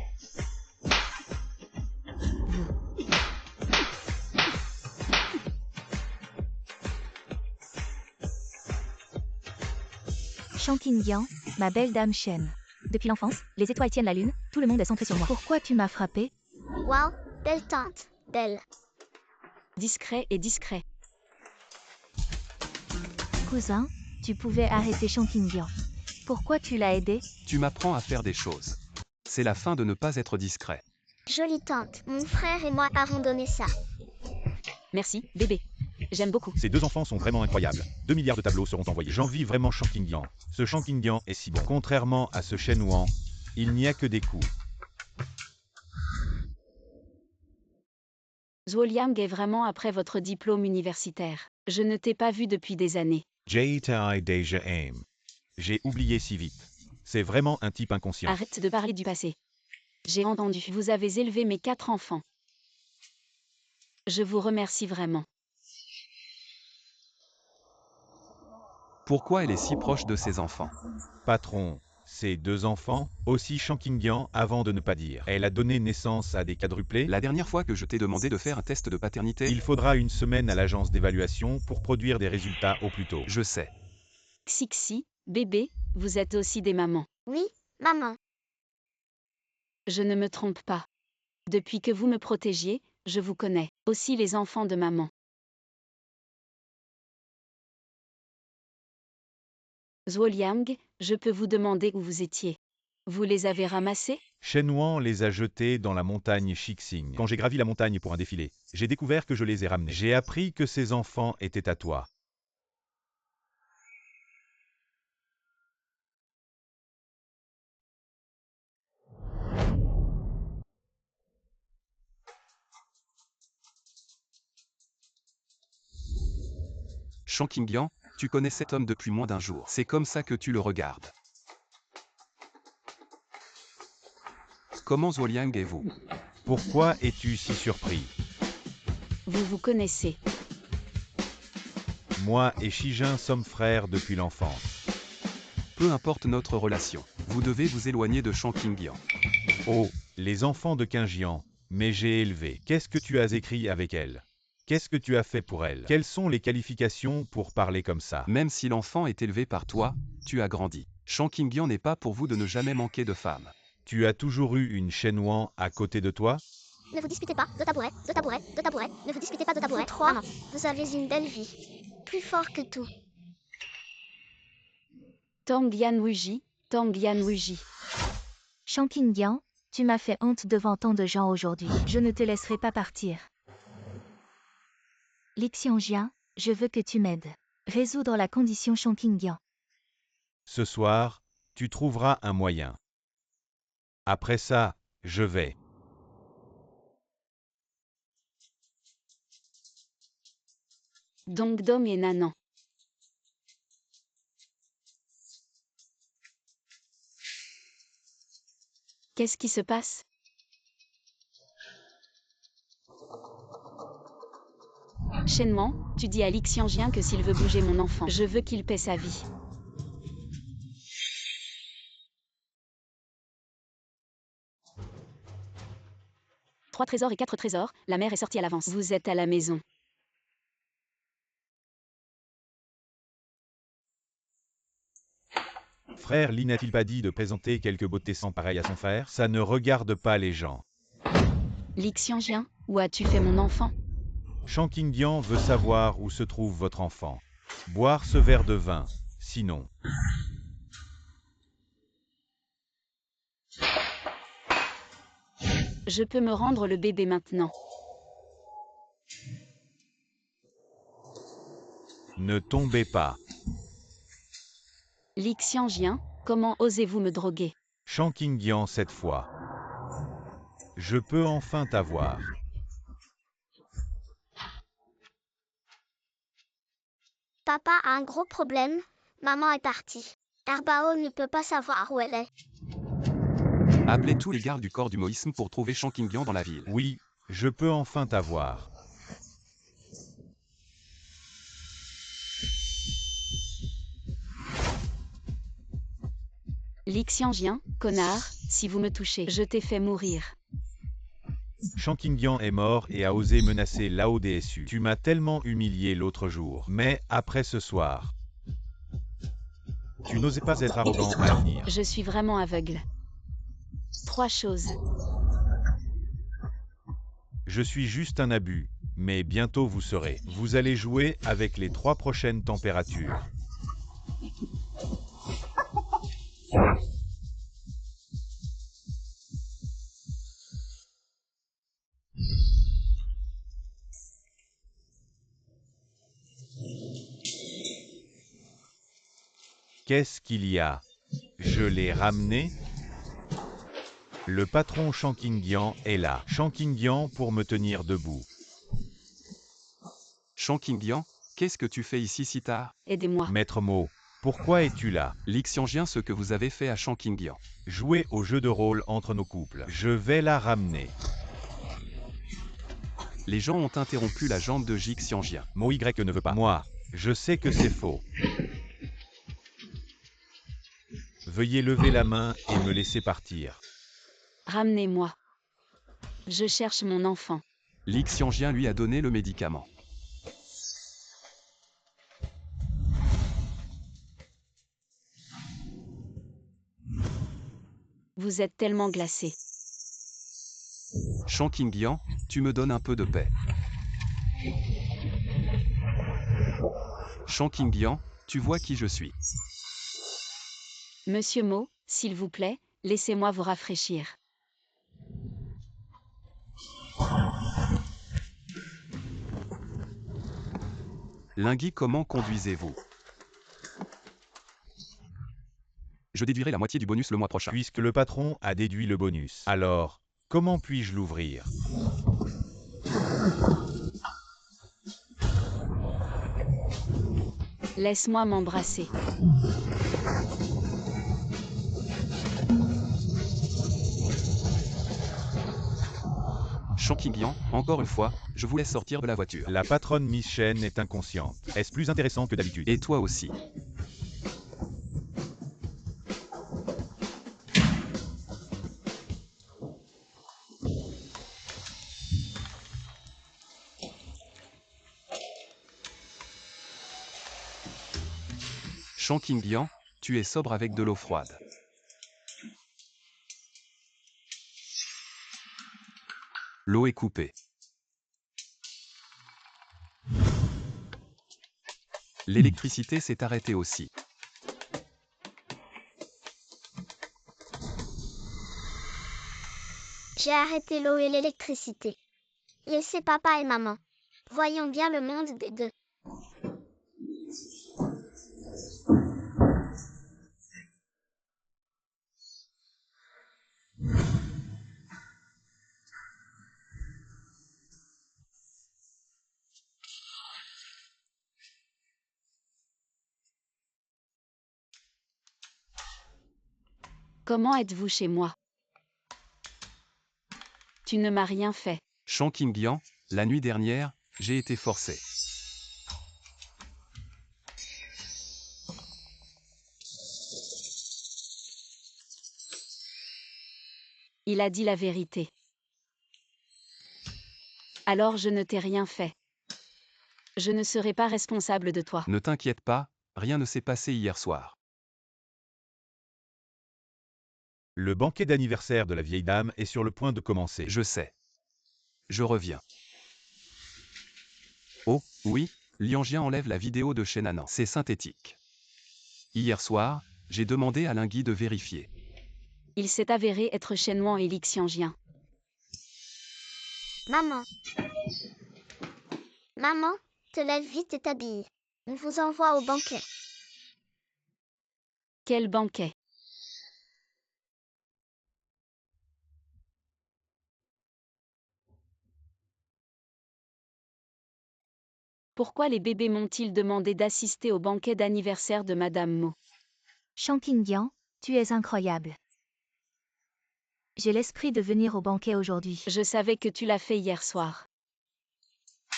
Shang Qingyang, ma belle dame Chen. Depuis l'enfance, les étoiles tiennent la lune, tout le monde est centré sur moi. Pourquoi tu m'as frappé? Wow, belle tante, belle. Discret et discret. Cousin, tu pouvais arrêter Shang Qingyang. Pourquoi tu l'as aidé? Tu m'apprends à faire des choses. C'est la fin de ne pas être discret. Jolie tante, mon frère et moi avons donné ça. Merci, bébé. J'aime beaucoup. Ces deux enfants sont vraiment incroyables. 2 milliards de tableaux seront envoyés. J'envie vraiment Shang Qingyang. Ce Shang Qingyang est si bon. Contrairement à ce Shen Wang, il n'y a que des coups. Zhuo Liang est vraiment après votre diplôme universitaire. Je ne t'ai pas vu depuis des années. Jai Deja Aim. J'ai oublié si vite. C'est vraiment un type inconscient. Arrête de parler du passé. J'ai entendu. Vous avez élevé mes 4 enfants. Je vous remercie vraiment. Pourquoi elle est si proche de ses enfants? Patron, ses 2 enfants, aussi Shang Qingyang avant de ne pas dire. Elle a donné naissance à des quadruplés. La dernière fois que je t'ai demandé de faire un test de paternité, Il faudra une semaine à l'agence d'évaluation pour produire des résultats au plus tôt. je sais. Xixi, bébé, vous êtes aussi des mamans. Oui, maman. Je ne me trompe pas. Depuis que vous me protégiez, je vous connais. Aussi les enfants de maman. Zhuo Liang, je peux vous demander où vous étiez. Vous les avez ramassés? Shen Wang les a jetés dans la montagne Shixing. Quand j'ai gravi la montagne pour un défilé, j'ai découvert que je les ai ramenés. J'ai appris que ces enfants étaient à toi. Shang Qingyang, tu connais cet homme depuis moins d'1 jour. C'est comme ça que tu le regardes. Comment Zhuo Liang et vous? Pourquoi es-tu si surpris? Vous vous connaissez. Moi et Shijin sommes frères depuis l'enfance. Peu importe notre relation, vous devez vous éloigner de Shang Qingyang. Oh, les enfants de Qingyang, mais j'ai élevé. Qu'est-ce que tu as écrit avec elle? Qu'est-ce que tu as fait pour elle? Quelles sont les qualifications pour parler comme ça? Même si l'enfant est élevé par toi, tu as grandi. Shang Qingyang n'est pas pour vous de ne jamais manquer de femmes. Tu as toujours eu une Shen Wang à côté de toi? Ne vous disputez pas, de tabouret, de tabouret, de tabouret. Ne vous disputez pas de tabouret. Vous trois, maman, vous avez une belle vie. Plus fort que tout. Tang Yan Wuji, Tang Yan Wuji. Shang Qingyang, tu m'as fait honte devant tant de gens aujourd'hui. Je ne te laisserai pas partir. Li Xiangjia, je veux que tu m'aides. Résoudre la condition Shang Qingyang. Ce soir, tu trouveras un moyen. Après ça, je vais. Dongdom et Nanan. Qu'est-ce qui se passe? Shenman, tu dis à Li Xiangjia que s'il veut bouger mon enfant, je veux qu'il paie sa vie. Trois trésors et 4 trésors, la mère est sortie à l'avance. Vous êtes à la maison. Frère Li n'a-t-il pas dit de présenter quelques beautés sans pareil à son frère? Ça ne regarde pas les gens. Li Xiangjia, où as-tu fait mon enfant? Shang Qingyang veut savoir où se trouve votre enfant. Boire ce verre de vin, sinon. Je peux me rendre le bébé maintenant. Ne tombez pas. Li Xiangjia, comment osez-vous me droguer? Shang Qingyang cette fois. Je peux enfin t'avoir. Papa a un gros problème, maman est partie. Arbao ne peut pas savoir où elle est. Appelez tous les gardes du corps du moïsme pour trouver Shankingyang dans la ville. Oui, je peux enfin t'avoir. Li Xianjian, connard, si vous me touchez, je t'ai fait mourir. Shankingyang est mort et a osé menacer l'AODSU. Tu m'as tellement humilié l'autre jour. Mais après ce soir, tu n'osais pas être arrogant à l'avenir. Je suis vraiment aveugle. 3 choses. Je suis juste un abus, mais bientôt vous saurez. Vous allez jouer avec les 3 prochaines températures. Qu'est-ce qu'il y a? Je l'ai ramené? Le patron Shankingyang est là. Shankingyang pour me tenir debout. Shankingyang, qu'est-ce que tu fais ici si tard? Aidez-moi. Maître Mo, pourquoi es-tu là? Li Xianjian, ce que vous avez fait à Shankingyang. Jouer au jeu de rôle entre nos couples. Je vais la ramener. Les gens ont interrompu la jambe de Li Xianjian. Mo Y ne veut pas. Moi, je sais que c'est faux. Veuillez lever la main et me laisser partir. Ramenez-moi. Je cherche mon enfant. Li Xianjian lui a donné le médicament. Vous êtes tellement glacé. Shankingyang, tu me donnes un peu de paix. Shankingyang, tu vois qui je suis. Monsieur Mo, s'il vous plaît, laissez-moi vous rafraîchir. Lingui, comment conduisez-vous? Je déduirai la moitié du bonus le mois prochain. Puisque le patron a déduit le bonus. Alors, comment puis-je l'ouvrir? Laisse-moi m'embrasser. Shankingyang, encore une fois, je vous laisse sortir de la voiture. La patronne Miss Chen est inconsciente. Est-ce plus intéressant que d'habitude? Et toi aussi. Shankingyang, tu es sobre avec de l'eau froide. L'eau est coupée. L'électricité s'est arrêtée aussi. J'ai arrêté l'eau et l'électricité. Laissez papa et maman. Voyons bien le monde des deux. Comment êtes-vous chez moi? Tu ne m'as rien fait. Shankingyang, la nuit dernière, j'ai été forcé. Il a dit la vérité. Alors je ne t'ai rien fait. Je ne serai pas responsable de toi. Ne t'inquiète pas, rien ne s'est passé hier soir. Le banquet d'anniversaire de la vieille dame est sur le point de commencer. Je sais. Je reviens. Oh, oui, Lianjian enlève la vidéo de Shenanan. C'est synthétique. Hier soir, j'ai demandé à Lingui de vérifier. Il s'est avéré être Shenwan et Li Xianjian. Maman. Maman, te lève vite et t'habille. On vous envoie au banquet. Quel banquet? Pourquoi les bébés m'ont-ils demandé d'assister au banquet d'anniversaire de Madame Mo? Shankingyang, tu es incroyable. J'ai l'esprit de venir au banquet aujourd'hui. Je savais que tu l'as fait hier soir.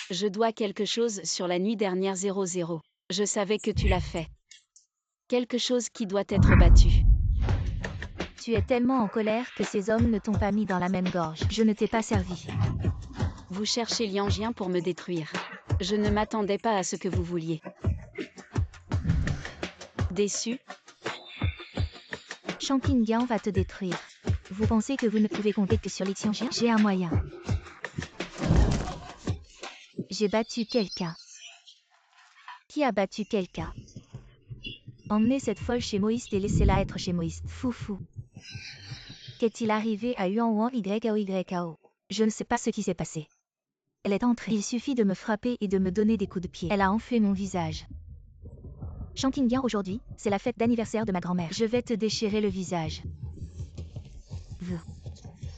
Je dois quelque chose sur la nuit dernière 00. Je savais que tu l'as fait. Quelque chose qui doit être battu. Tu es tellement en colère que ces hommes ne t'ont pas mis dans la même gorge. Je ne t'ai pas servi. Vous cherchez Liangien pour me détruire. Je ne m'attendais pas à ce que vous vouliez. Déçu? Shankingyang va te détruire. Vous pensez que vous ne pouvez compter que sur les Xianjian? J'ai un moyen. J'ai battu quelqu'un. Qui a battu quelqu'un? Emmenez cette folle chez Moïste et laissez-la être chez Moïste. Foufou. Qu'est-il arrivé à Yuan YAO? Je ne sais pas ce qui s'est passé. Elle est entrée. Il suffit de me frapper et de me donner des coups de pied. Elle a enflé mon visage. Shankingyang, aujourd'hui, c'est la fête d'anniversaire de ma grand-mère. Je vais te déchirer le visage.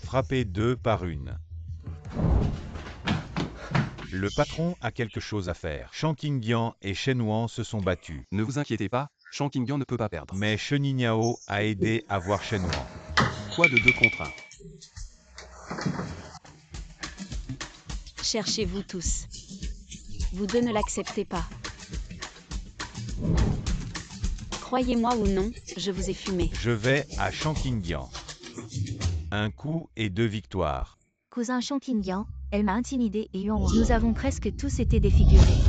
Frappez 2 par 1. Le patron a quelque chose à faire. Shankingyang et Shen Huan se sont battus. Ne vous inquiétez pas, Shankingyang ne peut pas perdre. Mais Shen Niao a aidé à voir Shen Huan. Quoi de 2 contre 1? Cherchez-vous tous. Vous deux ne l'acceptez pas. Croyez-moi ou non, je vous ai fumé. Je vais à Shankingyang. Un coup et 2 victoires. Cousin Shankingyang, elle m'a intimidé et Yuan. Nous avons presque tous été défigurés.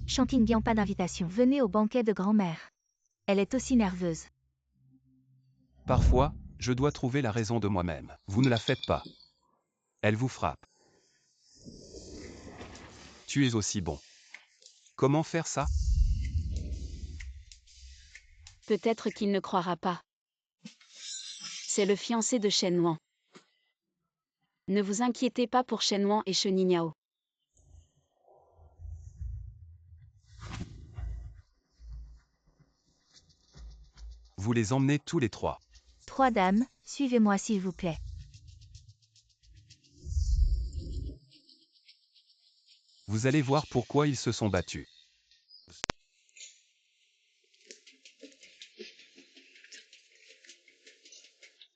Shankingyang, pas d'invitation. Venez au banquet de grand-mère. Elle est aussi nerveuse. Parfois, je dois trouver la raison de moi-même. Vous ne la faites pas. Elle vous frappe. Tu es aussi bon. Comment faire ça? Peut-être qu'il ne croira pas. C'est le fiancé de Shen Huan. Ne vous inquiétez pas pour Shen Huan et Shen Niao. Vous les emmenez tous les 3. 3 dames, suivez-moi s'il vous plaît. Vous allez voir pourquoi ils se sont battus.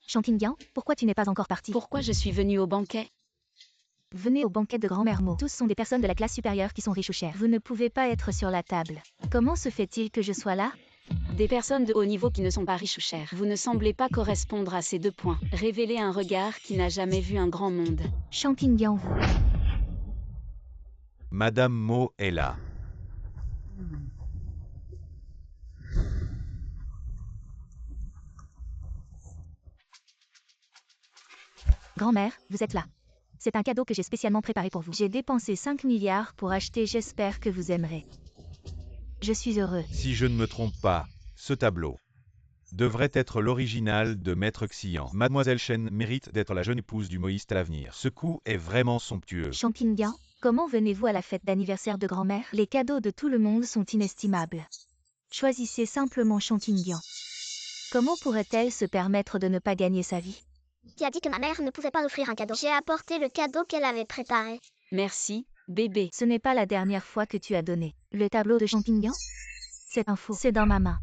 Shankingyang, pourquoi tu n'es pas encore parti? Pourquoi je suis venue au banquet? Venez au banquet de grand-mère Mo. Tous sont des personnes de la classe supérieure qui sont riches ou chères. Vous ne pouvez pas être sur la table. Comment se fait-il que je sois là? Des personnes de haut niveau qui ne sont pas riches ou chères. Vous ne semblez pas correspondre à ces 2 points. Révélez un regard qui n'a jamais vu un grand monde. Shankingyang, vous. Madame Mo est là. Grand-mère, vous êtes là. C'est un cadeau que j'ai spécialement préparé pour vous. J'ai dépensé 5 milliards pour acheter, j'espère que vous aimerez. Je suis heureux. Si je ne me trompe pas, ce tableau devrait être l'original de Maître Xian. Mademoiselle Shen mérite d'être la jeune épouse du Moïste à l'avenir. Ce coup est vraiment somptueux. Shankingyang, comment venez-vous à la fête d'anniversaire de grand-mère? Les cadeaux de tout le monde sont inestimables. Choisissez simplement Shankingyang. Comment pourrait-elle se permettre de ne pas gagner sa vie? Qui a dit que ma mère ne pouvait pas offrir un cadeau? J'ai apporté le cadeau qu'elle avait préparé. Merci, bébé. Ce n'est pas la dernière fois que tu as donné. Le tableau de Shankingyang? C'est un faux. C'est dans ma main.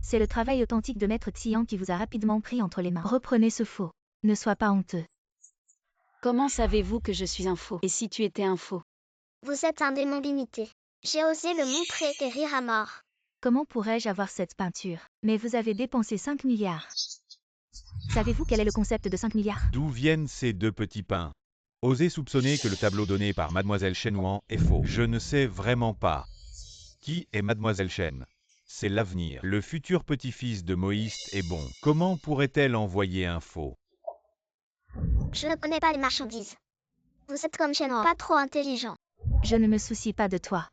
C'est le travail authentique de Maître Xian qui vous a rapidement pris entre les mains. Reprenez ce faux. Ne sois pas honteux. Comment savez-vous que je suis un faux? Et si tu étais un faux? Vous êtes un démon limité. J'ai osé le montrer et rire à mort. Comment pourrais-je avoir cette peinture? Mais vous avez dépensé 5 milliards. Savez-vous quel est le concept de 5 milliards? D'où viennent ces 2 petits pains? Osez soupçonner que le tableau donné par Mademoiselle Shen Huan est faux. Je ne sais vraiment pas. Qui est Mademoiselle Shen? C'est l'avenir. Le futur petit-fils de Moïste est bon. Comment pourrait-elle envoyer un faux? Je ne connais pas les marchandises. Vous êtes comme Shen Huan, pas trop intelligent. Je ne me soucie pas de toi.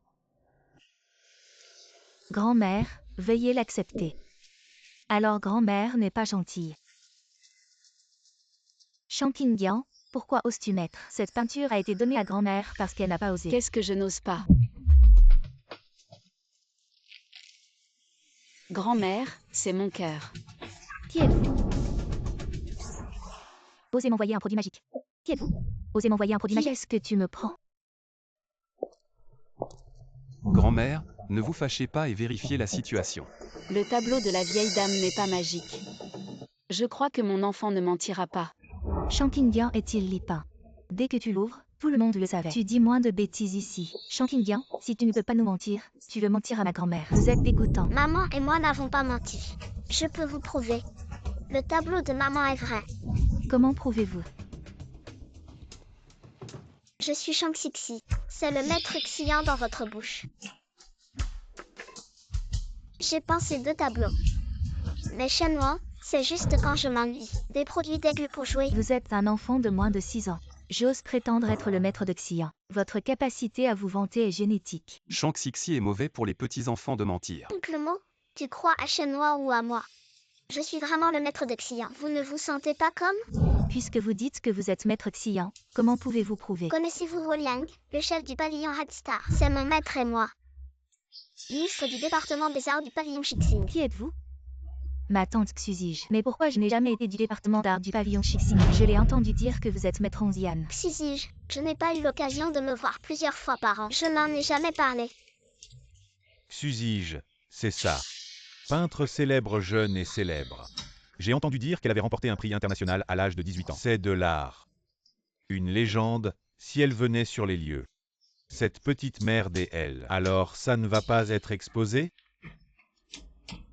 Grand-mère, veuillez l'accepter. Alors grand-mère n'est pas gentille. Shankingyang, pourquoi oses-tu mettre? Cette peinture a été donnée à grand-mère parce qu'elle n'a pas osé. Qu'est-ce que je n'ose pas? Grand-mère, c'est mon cœur. Qui êtes-vous? Osez m'envoyer un produit magique. Qui êtes-vous? Osez m'envoyer un produit magique. Qu'est-ce que tu me prends? Grand-mère, ne vous fâchez pas et vérifiez la situation. Le tableau de la vieille dame n'est pas magique. Je crois que mon enfant ne mentira pas. Shankingyang est-il lipin? Dès que tu l'ouvres, tout le monde le savait. Tu dis moins de bêtises ici. Shankingyang, si tu ne peux pas nous mentir, tu veux mentir à ma grand-mère. Vous êtes dégoûtant. Maman et moi n'avons pas menti. Je peux vous prouver. Le tableau de maman est vrai. Comment prouvez-vous? Je suis Shang Xixi. C'est le maître Xian dans votre bouche. J'ai peint ces 2 tableaux. Mais chinois, c'est juste quand je m'ennuie. Des produits dégueux pour jouer. Vous êtes un enfant de moins de 6 ans. J'ose prétendre être le maître de Xian. Votre capacité à vous vanter est génétique. Shang Xixi est mauvais pour les petits-enfants de mentir. Oncle Mo, tu crois à chinois ou à moi? Je suis vraiment le maître de Xian. Vous ne vous sentez pas comme? Puisque vous dites que vous êtes maître Xian, comment pouvez-vous prouver? Connaissez-vous Wu Liang, le chef du pavillon Red Star? C'est mon maître et moi. Ministre du département des arts du pavillon Shixing. Qui êtes-vous? Ma tante Xuzige. Mais pourquoi je n'ai jamais été du département d'art du pavillon Shixing? Je l'ai entendu dire que vous êtes maître Onzian. Xuzige, je n'ai pas eu l'occasion de me voir plusieurs fois par an. Je n'en ai jamais parlé. Xuzige, c'est ça. Peintre célèbre jeune et célèbre. J'ai entendu dire qu'elle avait remporté un prix international à l'âge de 18 ans. C'est de l'art. Une légende, si elle venait sur les lieux. Cette petite merde est elle. Alors ça ne va pas être exposé?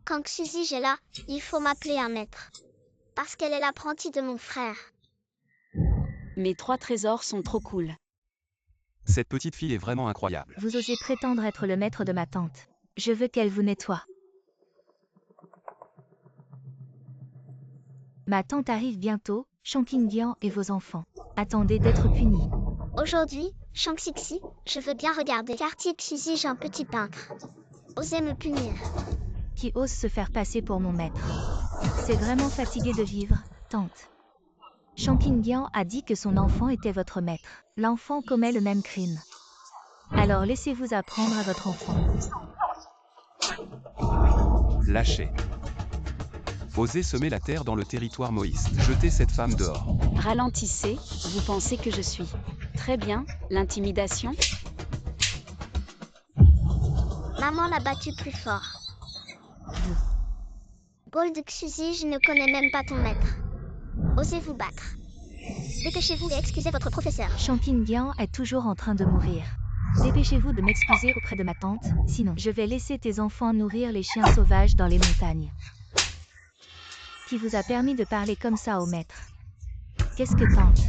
Quand Xuzige est là, il faut m'appeler un maître. Parce qu'elle est l'apprentie de mon frère. Mes 3 trésors sont trop cool. Cette petite fille est vraiment incroyable. Vous osez prétendre être le maître de ma tante. Je veux qu'elle vous nettoie. Ma tante arrive bientôt, Shankingyang et vos enfants. Attendez d'être punis. Aujourd'hui, Shang Xixi, je veux bien regarder Quartier Xuzige un petit peintre. Osez me punir. Qui ose se faire passer pour mon maître. C'est vraiment fatigué de vivre, tante. Shankingyang a dit que son enfant était votre maître. L'enfant commet le même crime. Alors laissez-vous apprendre à votre enfant. Lâchez. Osez semer la terre dans le territoire moïste. Jetez cette femme dehors. Ralentissez, vous pensez que je suis. Très bien, l'intimidation? Maman l'a battu plus fort. Gold Xuzige ne connaît même pas ton maître. Osez vous battre. Dépêchez-vous et excusez votre professeur. Shankingyang est toujours en train de mourir. Dépêchez-vous de m'excuser auprès de ma tante, sinon je vais laisser tes enfants nourrir les chiens sauvages dans les montagnes. Qui vous a permis de parler comme ça au maître? Qu'est-ce que tante?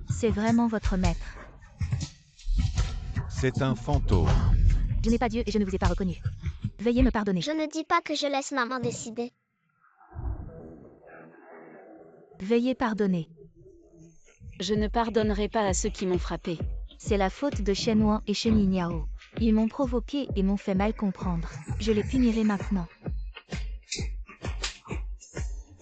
C'est vraiment votre maître. C'est un fantôme. Je n'ai pas Dieu et je ne vous ai pas reconnu. Veuillez me pardonner. Je ne dis pas que je laisse maman décider. Veuillez pardonner. Je ne pardonnerai pas à ceux qui m'ont frappé. C'est la faute de Shen Wan et Shen Yingyao. Ils m'ont provoqué et m'ont fait mal comprendre. Je les punirai maintenant.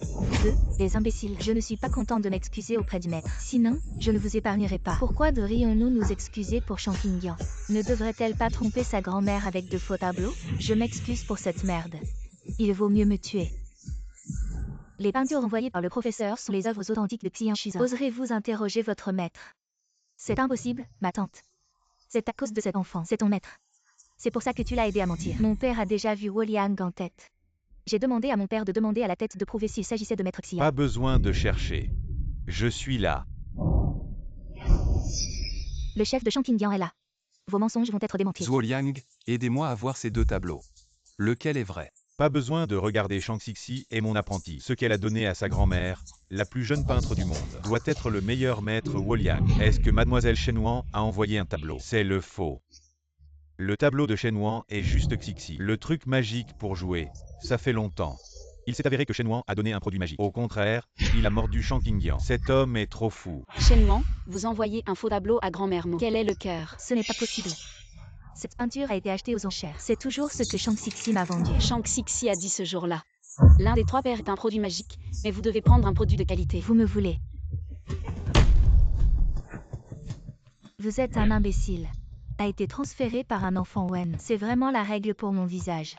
Vous deux, les imbéciles, je ne suis pas contente de m'excuser auprès du maître. Sinon, je ne vous épargnerai pas. Pourquoi devrions-nous nous excuser pour Shankingyang? Ne devrait-elle pas tromper sa grand-mère avec de faux tableaux? Je m'excuse pour cette merde. Il vaut mieux me tuer. Les peintures envoyées par le professeur sont les œuvres authentiques de Xian Shizan. Oserez-vous interroger votre maître? C'est impossible, ma tante. C'est à cause de cet enfant, c'est ton maître. C'est pour ça que tu l'as aidé à mentir. Mon père a déjà vu Wu Liang en tête. J'ai demandé à mon père de demander à la tête de prouver s'il s'agissait de maître Xian. Pas besoin de chercher. Je suis là. Le chef de Shankingyang est là. Vos mensonges vont être démentis. Zhuo Liang, aidez-moi à voir ces 2 tableaux. Lequel est vrai? Pas besoin de regarder Shang Xixi et mon apprenti. Ce qu'elle a donné à sa grand-mère, la plus jeune peintre du monde, doit être le meilleur maître Wu Liang. Est-ce que mademoiselle Shen Wan a envoyé un tableau? C'est le faux. Le tableau de Shen Wan est juste Xixi. Le truc magique pour jouer, ça fait longtemps. Il s'est avéré que Shen Wan a donné un produit magique. Au contraire, il a mordu Shankingyang. Cet homme est trop fou. Shen Wan, vous envoyez un faux tableau à grand-mère Mo. Quel est le cœur? Ce n'est pas possible. Cette peinture a été achetée aux enchères. C'est toujours ce que Shang Xixi m'a vendu. Shang Xixi a dit ce jour-là. L'un des 3 pères est un produit magique, mais vous devez prendre un produit de qualité. Vous me voulez. Vous êtes un imbécile. A été transféré par un enfant Wen. C'est vraiment la règle pour mon visage.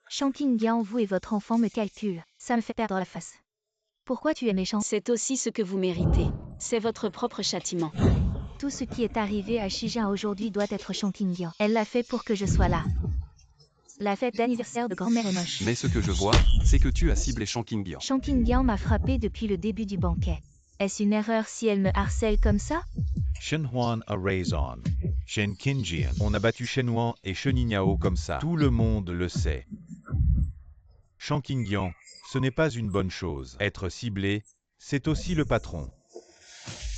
Shankingyang, vous et votre enfant me calculent. Ça me fait perdre la face. Pourquoi tu es méchant? C'est aussi ce que vous méritez. C'est votre propre châtiment. Tout ce qui est arrivé à Shijin aujourd'hui doit être Shangqingyan. Elle l'a fait pour que je sois là. La fête d'anniversaire de grand-mère est moche. Mais ce que je vois, c'est que tu as ciblé Shangqingyan. Shangqingyan m'a frappé depuis le début du banquet. Est-ce une erreur si elle me harcèle comme ça? Shenhuan a Raison. Shen Qingjian. On a battu Shenhuan et Shenignao comme ça. Tout le monde le sait. Shangqingyan, ce n'est pas une bonne chose. Être ciblé, c'est aussi le patron.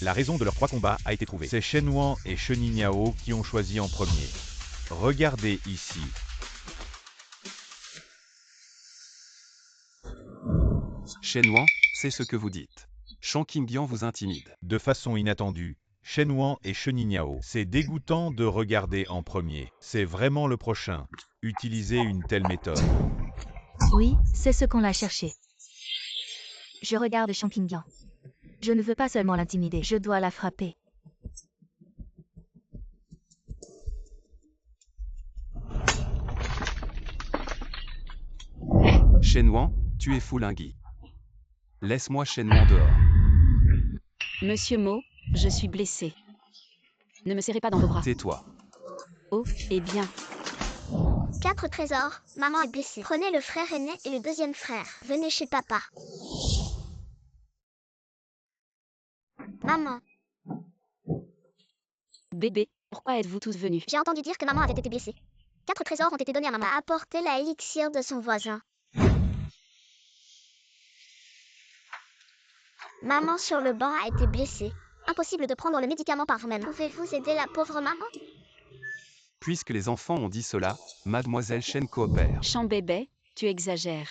La raison de leurs 3 combats a été trouvée. C'est Shenhuan et Shenignao qui ont choisi en premier. Regardez ici. Shenhuan, c'est ce que vous dites. Shangqingyan vous intimide. De façon inattendue, Shenhuan et Shenignao. C'est dégoûtant de regarder en premier. C'est vraiment le prochain. Utilisez une telle méthode. Oui, c'est ce qu'on l'a cherché. Je regarde Shangqingyan. Je ne veux pas seulement l'intimider, je dois la frapper. Shenhuan, tu es foulingui. Laisse-moi Shenhuan dehors. Monsieur Mo, je suis blessé. Ne me serrez pas dans vos bras. Tais-toi. Oh, eh bien. 4 trésors, maman est blessée. Prenez le frère aîné et le deuxième frère. Venez chez papa. Maman, Bébé, pourquoi êtes-vous tous venus? j'ai entendu dire que maman avait été blessée. 4 trésors ont été donnés à maman. A apporté la élixir de son voisin. Maman sur le banc a été blessée. Impossible de prendre le médicament par vous-même. Pouvez-vous aider la pauvre maman? Puisque les enfants ont dit cela, Mademoiselle Shen coopère. Chambébé, tu exagères.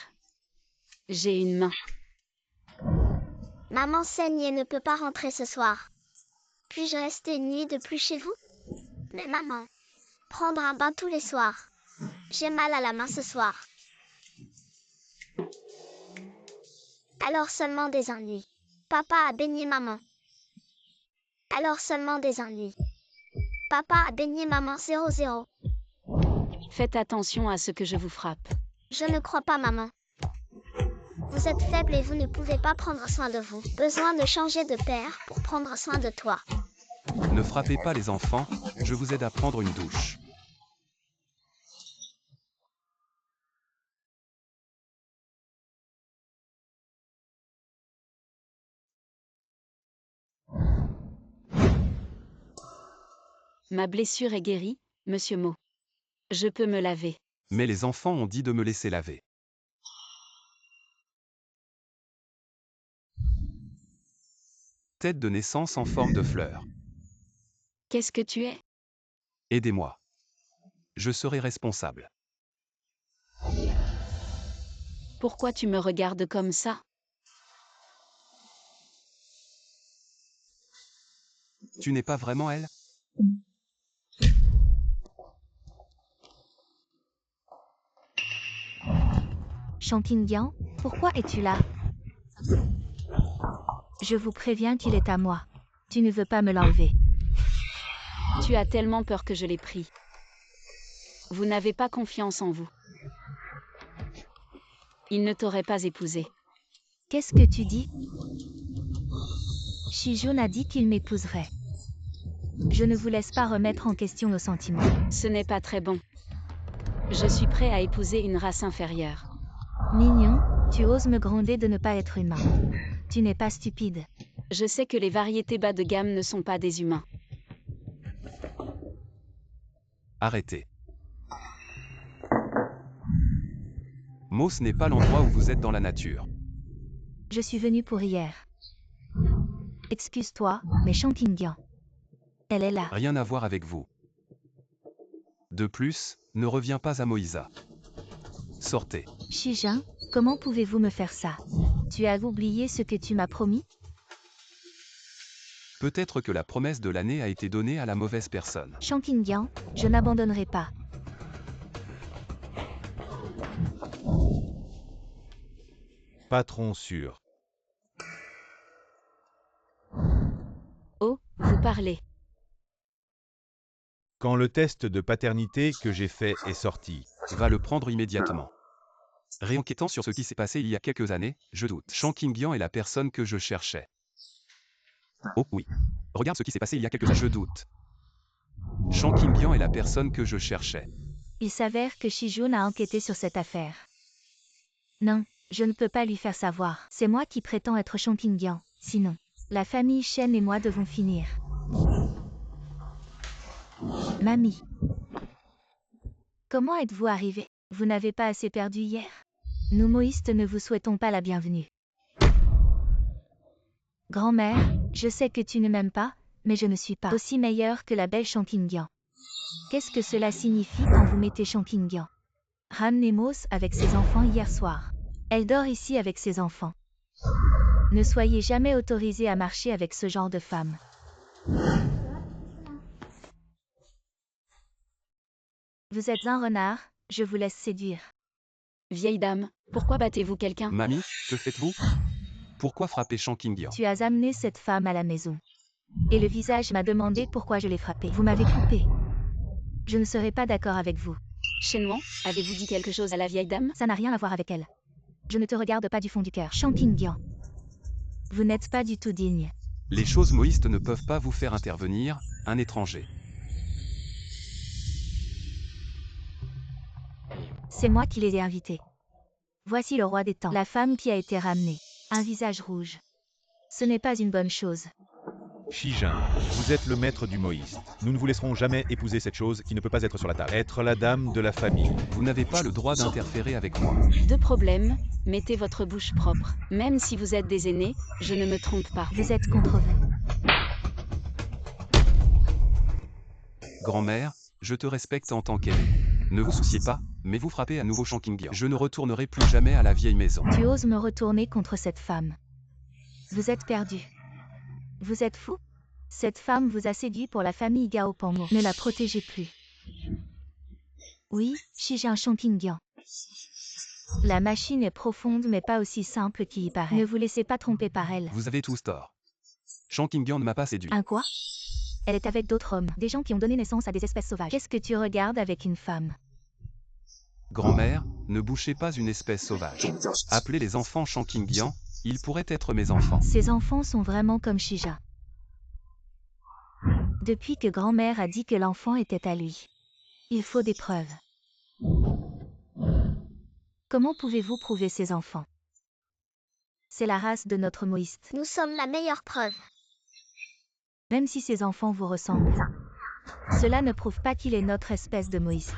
J'ai une main. Maman saigne et ne peut pas rentrer ce soir. Puis-je rester une nuit de plus chez vous? Mais maman, prendre un bain tous les soirs. J'ai mal à la main ce soir. Alors seulement des ennuis. Papa a baigné maman. Alors seulement des ennuis. Papa a baigné maman 00. Faites attention à ce que je vous frappe. Je ne crois pas, maman. Vous êtes faible et vous ne pouvez pas prendre soin de vous. Besoin de changer de père pour prendre soin de toi. Ne frappez pas les enfants, je vous aide à prendre une douche. Ma blessure est guérie, monsieur Mo. Je peux me laver. Mais les enfants ont dit de me laisser laver. Tête de naissance en forme de fleur. Qu'est-ce que tu es? Aidez-moi. Je serai responsable. Pourquoi tu me regardes comme ça? Tu n'es pas vraiment elle? Shangqingyan, pourquoi es-tu là? Je vous préviens qu'il est à moi. Tu ne veux pas me l'enlever. Tu as tellement peur que je l'ai pris. Vous n'avez pas confiance en vous. Il ne t'aurait pas épousé. Qu'est-ce que tu dis? Shijun a dit qu'il m'épouserait. Je ne vous laisse pas remettre en question nos sentiments. Ce n'est pas très bon. Je suis prêt à épouser une race inférieure. Mignon, tu oses me gronder de ne pas être humain. Tu n'es pas stupide. Je sais que les variétés bas de gamme ne sont pas des humains. Arrêtez. Mos n'est pas l'endroit où vous êtes dans la nature. Je suis venue pour hier. Excuse-toi, mais Shangqingyan. Elle est là. Rien à voir avec vous. De plus, ne reviens pas à Moïsa. Sortez. Shijin, comment pouvez-vous me faire ça? Tu as oublié ce que tu m'as promis? Peut-être que la promesse de l'année a été donnée à la mauvaise personne. Shangqingyan, je n'abandonnerai pas. Patron sûr. Oh, vous parlez. Quand le test de paternité que j'ai fait est sorti, Va le prendre immédiatement. Réenquêtant sur ce qui s'est passé il y a quelques années, je doute. Shangqingyan est la personne que je cherchais. Oh oui. Regarde ce qui s'est passé il y a quelques années. Je doute. Shang Qingyan est la personne que je cherchais. Il s'avère que Shijun a enquêté sur cette affaire. Non, je ne peux pas lui faire savoir. C'est moi qui prétends être Shang Qingyan. Sinon, la famille Shen et moi devons finir. Mamie. Comment êtes-vous arrivée? Vous n'avez pas assez perdu hier? Nous moïstes ne vous souhaitons pas la bienvenue. Grand-mère, je sais que tu ne m'aimes pas, mais je ne suis pas aussi meilleure que la belle Shang Qingyan. Qu'est-ce que cela signifie quand vous mettez Shang Qingyan? Ramenez Mos avec ses enfants hier soir. Elle dort ici avec ses enfants. Ne soyez jamais autorisé à marcher avec ce genre de femme. Vous êtes un renard, je vous laisse séduire. Vieille dame, pourquoi battez-vous quelqu'un? Mamie, que faites-vous? Pourquoi frapper Shang Qingyan? Tu as amené cette femme à la maison. Et le visage m'a demandé pourquoi je l'ai frappée. Vous m'avez coupé. Je ne serai pas d'accord avec vous. Shenwan, avez-vous dit quelque chose à la vieille dame? Ça n'a rien à voir avec elle. Je ne te regarde pas du fond du cœur. Shang Qingyan. Vous n'êtes pas du tout digne. Les choses moïstes ne peuvent pas vous faire intervenir, un étranger. C'est moi qui les ai invités. Voici le roi des temps. La femme qui a été ramenée. Un visage rouge. Ce n'est pas une bonne chose. Shijun, vous êtes le maître du moïste. Nous ne vous laisserons jamais épouser cette chose qui ne peut pas être sur la table. Être la dame de la famille. Vous n'avez pas le droit d'interférer avec moi. Deux problèmes, mettez votre bouche propre. Même si vous êtes des aînés, je ne me trompe pas. Vous êtes contre vous. Grand-mère, je te respecte en tant qu'aîné. Ne vous souciez pas, mais vous frappez à nouveau Shang Qingyan. Je ne retournerai plus jamais à la vieille maison. Tu oses me retourner contre cette femme. Vous êtes perdu. Vous êtes fou? Cette femme vous a séduit pour la famille Gao Pangmo. Ne la protégez plus. Oui, Shijun Shang Qingyan. La machine est profonde mais pas aussi simple qu'il y paraît. Ne vous laissez pas tromper par elle. Vous avez tous tort. Shang Qingyan ne m'a pas séduit. Un quoi? Elle est avec d'autres hommes, des gens qui ont donné naissance à des espèces sauvages. Qu'est-ce que tu regardes avec une femme? Grand-mère, ne bouchez pas une espèce sauvage. Appelez les enfants Shang Qingyan, ils pourraient être mes enfants. Ces enfants sont vraiment comme Shijun. Depuis que grand-mère a dit que l'enfant était à lui. Il faut des preuves. Comment pouvez-vous prouver ces enfants? C'est la race de notre moïste. Nous sommes la meilleure preuve. Même si ces enfants vous ressemblent. Cela ne prouve pas qu'il est notre espèce de moïste.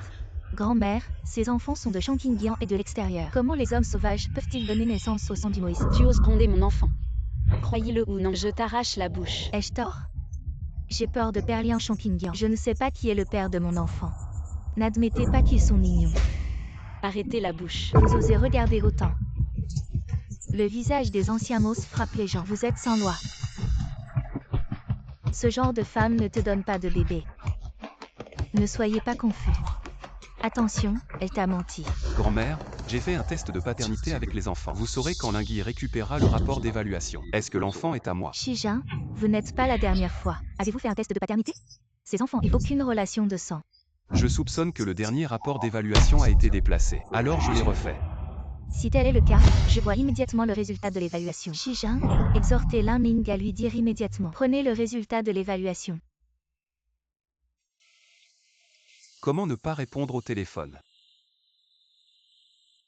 Grand-mère, ces enfants sont de Shang Qingyan et de l'extérieur. Comment les hommes sauvages peuvent-ils donner naissance au sang du moïste? Tu oses gronder mon enfant. Croyez-le ou non, je t'arrache la bouche. Ai-je tort? J'ai peur de Perlian Shang Qingyan. Je ne sais pas qui est le père de mon enfant. N'admettez pas qu'ils sont mignons. Arrêtez la bouche. Vous osez regarder autant. Le visage des anciens Mos frappe les gens. Vous êtes sans loi. Ce genre de femme ne te donne pas de bébé. Ne soyez pas confus. Attention, elle t'a menti. Grand-mère, j'ai fait un test de paternité avec les enfants. Vous saurez quand Lingui récupérera le rapport d'évaluation. Est-ce que l'enfant est à moi? Shijun, vous n'êtes pas la dernière fois. Avez-vous fait un test de paternité? Ces enfants n'ont aucune relation de sang. Je soupçonne que le dernier rapport d'évaluation a été déplacé. Alors je l'ai refait. Si tel est le cas, je vois immédiatement le résultat de l'évaluation. Shijun, exhortez Lan Ning à lui dire immédiatement. Prenez le résultat de l'évaluation. Comment ne pas répondre au téléphone?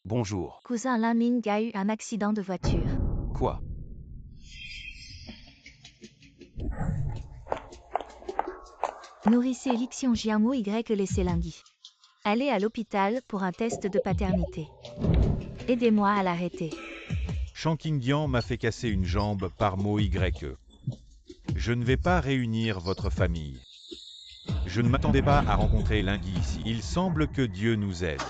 Bonjour. Cousin Lan Ning a eu un accident de voiture. Quoi? Nourrissez Lixion Jianmo Y laissez Lingui. Allez à l'hôpital pour un test de paternité. Aidez-moi à l'arrêter. Shang Qingyan m'a fait casser une jambe par mot YE. Je ne vais pas réunir votre famille. Je ne m'attendais pas à rencontrer Lingui ici. Il semble que Dieu nous aide.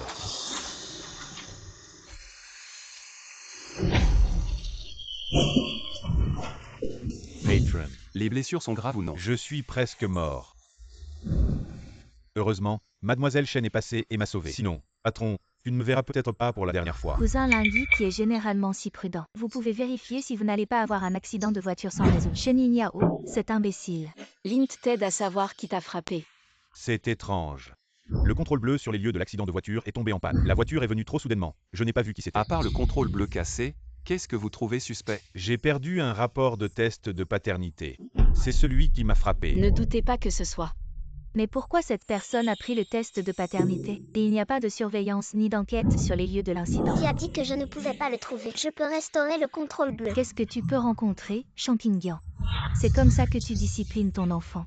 Patron, Les blessures sont graves ou non? je suis presque mort. Heureusement, Mademoiselle Shen est passée et m'a sauvé. Sinon, patron, tu ne me verras peut-être pas pour la dernière fois. Cousin Lingui qui est généralement si prudent. Vous pouvez vérifier si vous n'allez pas avoir un accident de voiture sans raison. Chenin Yao, cet imbécile. Lint t'aide à savoir qui t'a frappé. C'est étrange. Le contrôle bleu sur les lieux de l'accident de voiture est tombé en panne. La voiture est venue trop soudainement. Je n'ai pas vu qui c'était. À part le contrôle bleu cassé, Qu'est-ce que vous trouvez suspect? J'ai perdu un rapport de test de paternité. C'est celui qui m'a frappé. Ne doutez pas que ce soit. Mais pourquoi cette personne a pris le test de paternité? Et il n'y a pas de surveillance ni d'enquête sur les lieux de l'incident. Qui a dit que je ne pouvais pas le trouver? Je peux restaurer le contrôle bleu. Qu'est-ce que tu peux rencontrer, Shankingyan? C'est comme ça que tu disciplines ton enfant.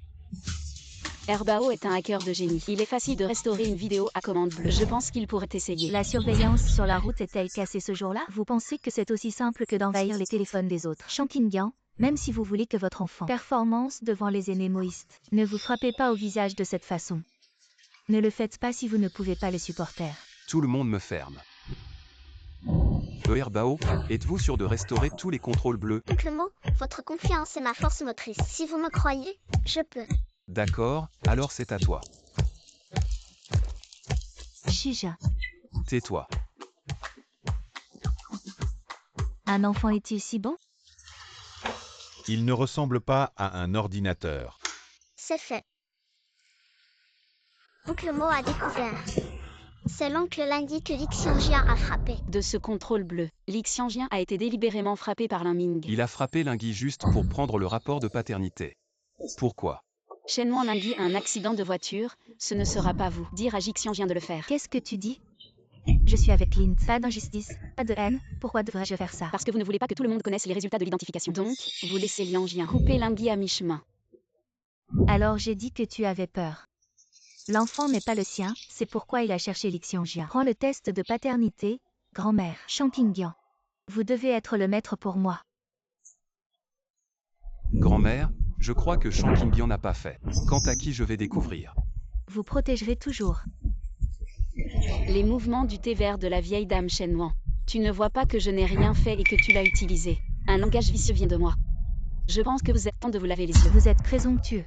Herbao est un hacker de génie. Il est facile de restaurer une vidéo à commande bleue. Je pense qu'il pourrait essayer. La surveillance sur la route est-elle cassée ce jour-là? Vous pensez que c'est aussi simple que d'envahir les téléphones des autres? Shankingyan, même si vous voulez que votre enfant performance devant les aînés moïstes, ne vous frappez pas au visage de cette façon. Ne le faites pas si vous ne pouvez pas le supporter. Tout le monde me ferme. Herbao, êtes-vous sûr de restaurer tous les contrôles bleus? Oncle Mo, votre confiance est ma force motrice. Si vous me croyez, je peux. D'accord, alors c'est à toi. Shija, Tais-toi. un enfant est-il si bon? Il ne ressemble pas à un ordinateur. C'est fait. Oncle Mo a découvert. C'est l'oncle Lundi que Lixianjian a frappé. De ce contrôle bleu, Lixianjian a été délibérément frappé par Lingming. Il a frappé Lingui juste pour prendre le rapport de paternité. Pourquoi? Shenwan Lingui a un accident de voiture, ce ne sera pas vous. Dire à Lixianjian de le faire. Qu'est-ce que tu dis? Je suis avec Lint. Pas d'injustice, pas de haine. Pourquoi devrais-je faire ça? Parce que vous ne voulez pas que tout le monde connaisse les résultats de l'identification. Donc, vous laissez Lianjian couper Lingui à mi-chemin. Alors j'ai dit que tu avais peur. L'enfant n'est pas le sien, c'est pourquoi il a cherché Lixianjian. Prends le test de paternité, grand-mère. Shankingyan. Vous devez être le maître pour moi. Grand-mère, je crois que Shankingyan n'a pas fait. Quant à qui je vais découvrir. Vous protégerez toujours. Les mouvements du thé vert de la vieille dame Shenwan. Tu ne vois pas que je n'ai rien fait et que tu l'as utilisé. Un langage vicieux vient de moi. Je pense que vous êtes temps de vous laver les yeux. Vous êtes présomptueux.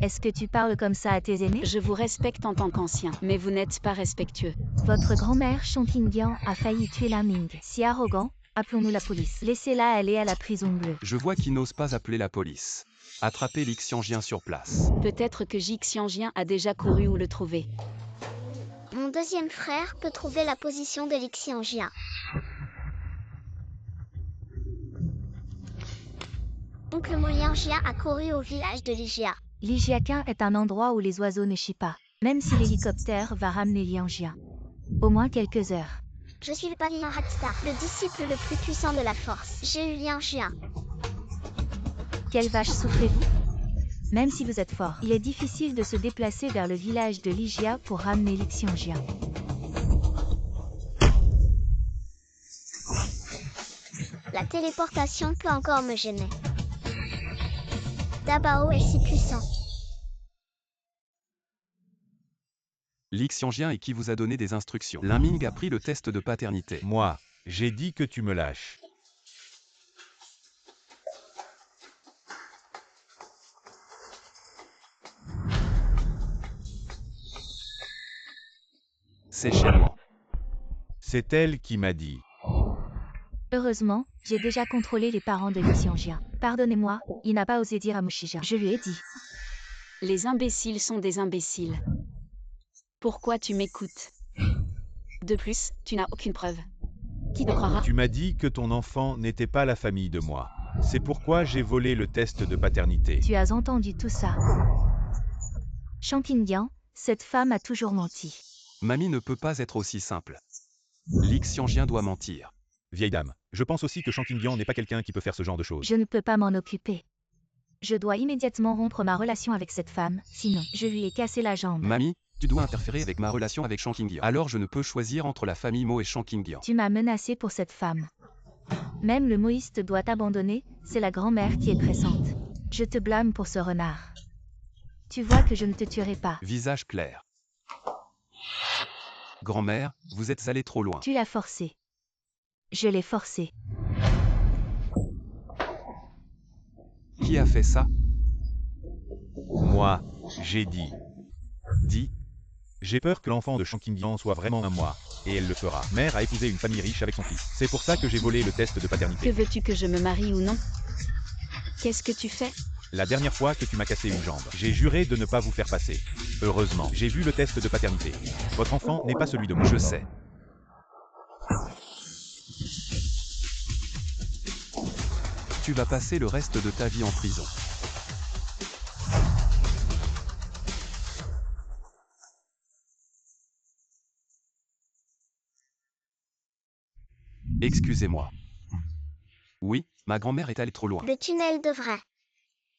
Est-ce que tu parles comme ça à tes aînés? Je vous respecte en tant qu'ancien, mais vous n'êtes pas respectueux. Votre grand-mère Shankingyan a failli tuer Laming. Si arrogant, appelons-nous la police. Laissez-la aller à la prison bleue. Je vois qu'il n'ose pas appeler la police. Attrapez Lixianjian sur place. Peut-être que Lixianjian a déjà couru où le trouver. Mon deuxième frère peut trouver la position de Lixianjian. Oncle Mo Lianjian a couru au village de Ligia. Lijiaquin est un endroit où les oiseaux ne chient pas, même si l'hélicoptère va ramener Lianjian. Au moins quelques heures. Je suis le pavillon Hatstar, le disciple le plus puissant de la force. J'ai eu Lianjian. Quelle vache souffrez-vous? Même si vous êtes fort, il est difficile de se déplacer vers le village de Ligia pour ramener Lixianjian. La téléportation peut encore me gêner. Dabao est si puissant. Lixianjian et qui vous a donné des instructions. Liming a pris le test de paternité. Moi, j'ai dit que tu me lâches. C'est chez moi. C'est elle qui m'a dit. Heureusement, j'ai déjà contrôlé les parents de Lixianjian. Pardonnez-moi, il n'a pas osé dire à Moshija. Je lui ai dit. Les imbéciles sont des imbéciles. Pourquoi tu m'écoutes? De plus, tu n'as aucune preuve. Qui te croira? Tu m'as dit que ton enfant n'était pas la famille de moi. C'est pourquoi j'ai volé le test de paternité. Tu as entendu tout ça. Shankingyan, cette femme a toujours menti. Mamie ne peut pas être aussi simple. Lixianjian doit mentir. Vieille dame, je pense aussi que Shankingyan n'est pas quelqu'un qui peut faire ce genre de choses. Je ne peux pas m'en occuper. Je dois immédiatement rompre ma relation avec cette femme, sinon je lui ai cassé la jambe. Mamie, tu dois interférer avec ma relation avec Shankingyan. Alors je ne peux choisir entre la famille Mo et Shankingyan. Tu m'as menacé pour cette femme. Même le moïste doit t'abandonner, c'est la grand-mère qui est pressante. Je te blâme pour ce renard. Tu vois que je ne te tuerai pas. Visage clair. Grand-mère, vous êtes allée trop loin. Tu l'as forcé. Je l'ai forcé. Qui a fait ça? Moi, j'ai dit. Dis. J'ai peur que l'enfant de Shankingyan soit vraiment un moi. Et elle le fera. Mère a épousé une famille riche avec son fils. C'est pour ça que j'ai volé le test de Que paternité. veux-tu que je me marie ou non? Qu'est-ce que tu fais? La dernière fois que tu m'as cassé une jambe, j'ai juré de ne pas vous faire passer. Heureusement, j'ai vu le test de paternité. Votre enfant n'est pas celui de moi. Je sais. Tu vas passer le reste de ta vie en prison. Excusez-moi. Oui, ma grand-mère est allée trop loin. Le tunnel de vrai.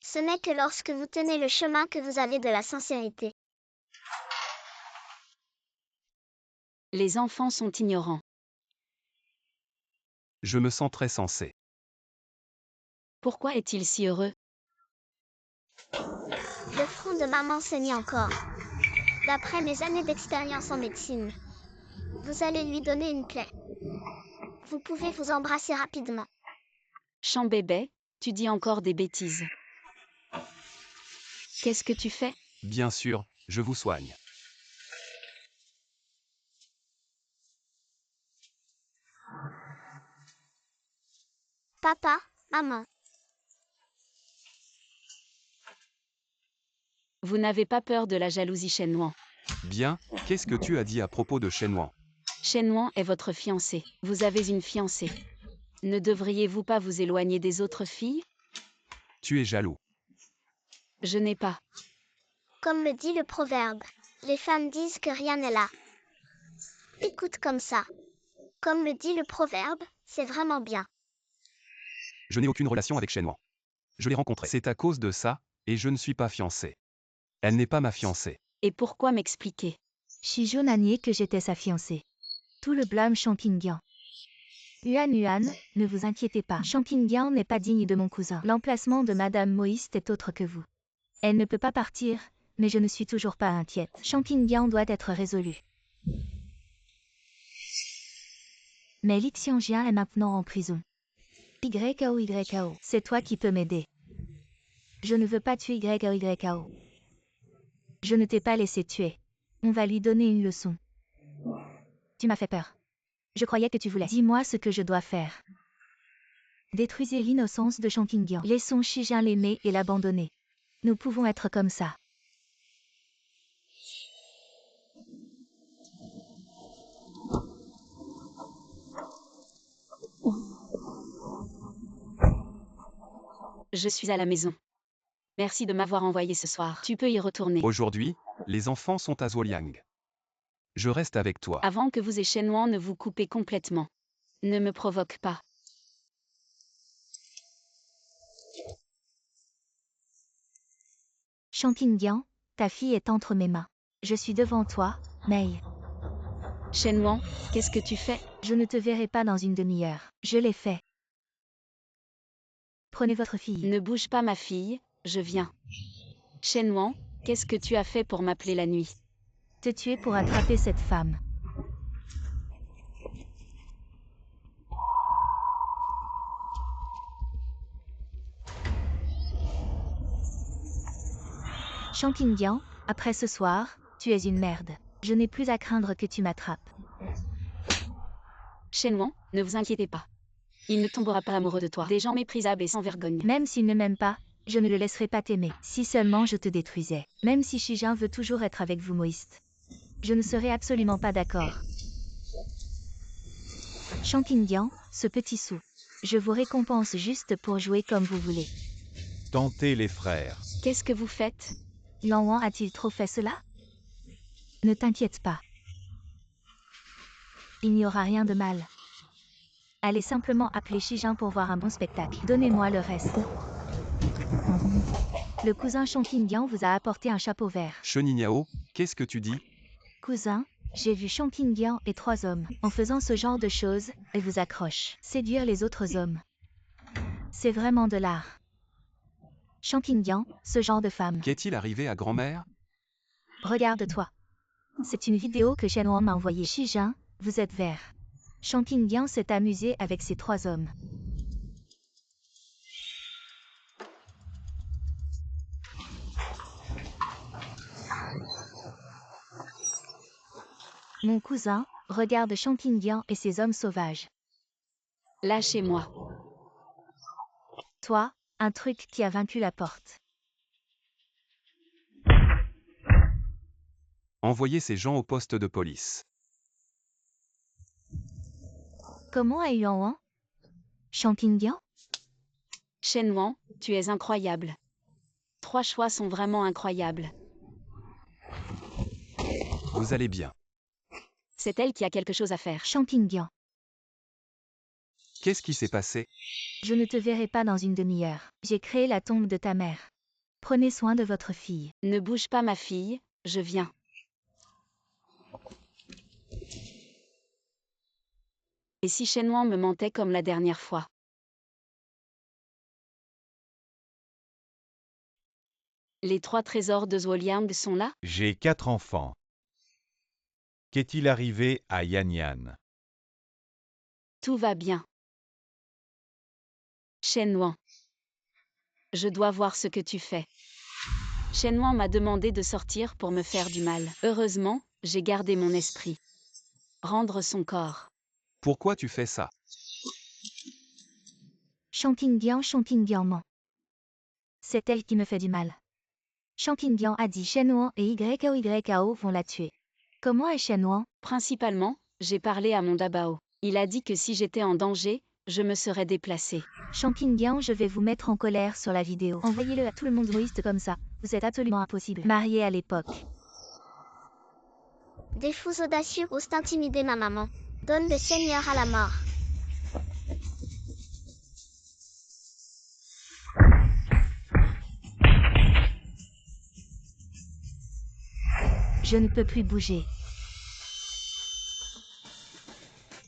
Ce n'est que lorsque vous tenez le chemin que vous avez de la sincérité. Les enfants sont ignorants. Je me sens très sensé. Pourquoi est-il si heureux? Le front de maman saigne encore. D'après mes années d'expérience en médecine, vous allez lui donner une plaie. Vous pouvez vous embrasser rapidement. Chambébé, tu dis encore des bêtises. Qu'est-ce que tu fais? Bien sûr, je vous soigne. Papa, maman, Vous n'avez pas peur de la jalousie Shenwan. Bien, qu'est-ce que tu as dit à propos de Shenwan? Shenwan est votre fiancé. Vous avez une fiancée. Ne devriez-vous pas vous éloigner des autres filles? Tu es jaloux. Je n'ai pas. comme le dit le proverbe, les femmes disent que rien n'est là. Écoute comme ça. Comme le dit le proverbe, c'est vraiment bien. Je n'ai aucune relation avec Shenwan. Je l'ai rencontrée. C'est à cause de ça, et je ne suis pas fiancé. Elle n'est pas ma fiancée. Et pourquoi m'expliquer? Shijun a nié que j'étais sa fiancée. Tout le blâme Champignan. Yuan, ne vous inquiétez pas. Champignan n'est pas digne de mon cousin. L'emplacement de Madame Moïste est autre que vous. Elle ne peut pas partir, mais je ne suis toujours pas inquiète. Champignan doit être résolu. Mais Li Xiangjia est maintenant en prison. YKO, c'est toi qui peux m'aider. Je ne veux pas tuer YKO. Je ne t'ai pas laissé tuer. On va lui donner une leçon. Tu m'as fait peur. Je croyais que tu voulais. Dis-moi ce que je dois faire. Détruisez l'innocence de Champignan. Laissons Shijin l'aimer et l'abandonner. Nous pouvons être comme ça. Je suis à la maison. Merci de m'avoir envoyé ce soir. Tu peux y retourner. Aujourd'hui, les enfants sont à Zuoliang. Je reste avec toi. Avant que vous et Shenwan ne vous coupez complètement. Ne me provoque pas. Champignan, ta fille est entre mes mains. Je suis devant toi, Mei. Shenwan, qu'est-ce que tu fais? Je ne te verrai pas dans une demi-heure. Je l'ai fait. Prenez votre fille. Ne bouge pas ma fille, je viens. Shenwan, qu'est-ce que tu as fait pour m'appeler la nuit? Te tuer pour attraper cette femme. Champignan, après ce soir, tu es une merde. Je n'ai plus à craindre que tu m'attrapes. Shenwan, ne vous inquiétez pas. Il ne tombera pas amoureux de toi. Des gens méprisables et sans vergogne. Même s'il ne m'aime pas, je ne le laisserai pas t'aimer. Si seulement je te détruisais. Même si Shijin veut toujours être avec vous, Moïste. Je ne serai absolument pas d'accord. Champignan, ce petit sou. Je vous récompense juste pour jouer comme vous voulez. Tentez les frères. Qu'est-ce que vous faites? Lan a-t-il trop fait cela? Ne t'inquiète pas. Il n'y aura rien de mal. Allez simplement appeler Shijin pour voir un bon spectacle. Donnez-moi le reste. Le cousin Champignan vous a apporté un chapeau vert. Chenignao, qu'est-ce que tu dis? Cousin, j'ai vu Champignan et 3 hommes. En faisant ce genre de choses, elle vous accroche. Séduire les autres hommes. C'est vraiment de l'art. Champignan, ce genre de femme. Qu'est-il arrivé à grand-mère? Regarde-toi. C'est une vidéo que Shenwan m'a envoyée. Shijin, vous êtes vert. Champignan s'est amusé avec ces 3 hommes. Mon cousin, regarde Champignan et ses hommes sauvages. Lâchez-moi. Toi, un truc qui a vaincu la porte. Envoyez ces gens au poste de police. Comment a eu Yuan? Champignan? Shen Wan, tu es incroyable. 3 choix sont vraiment incroyables. Vous allez bien. C'est elle qui a quelque chose à faire. Champignon. Qu'est-ce qui s'est passé? Je ne te verrai pas dans une demi-heure. J'ai créé la tombe de ta mère. Prenez soin de votre fille. Ne bouge pas ma fille, je viens. Et si Shen Wan me mentait comme la dernière fois? Les 3 trésors de Zhuoliang sont là? J'ai 4 enfants. Qu'est-il arrivé à Yan Yan? Tout va bien. Shen Wan. Je dois voir ce que tu fais. Shen Wan m'a demandé de sortir pour me faire du mal. Heureusement, j'ai gardé mon esprit. Rendre son corps. Pourquoi tu fais ça? Champignon ment. C'est elle qui me fait du mal. Champignon a dit Shen Wan et YO vont la tuer. Comment est Shen Wan? Principalement, j'ai parlé à mon Dabao. Il a dit que si j'étais en danger, je me serais déplacé. Champignon, je vais vous mettre en colère sur la vidéo. Envoyez-le à tout le monde moïste comme ça. Vous êtes absolument impossible. Marié à l'époque. Des fous audacieux osent intimider ma maman. Donne le Seigneur à la mort. Je ne peux plus bouger.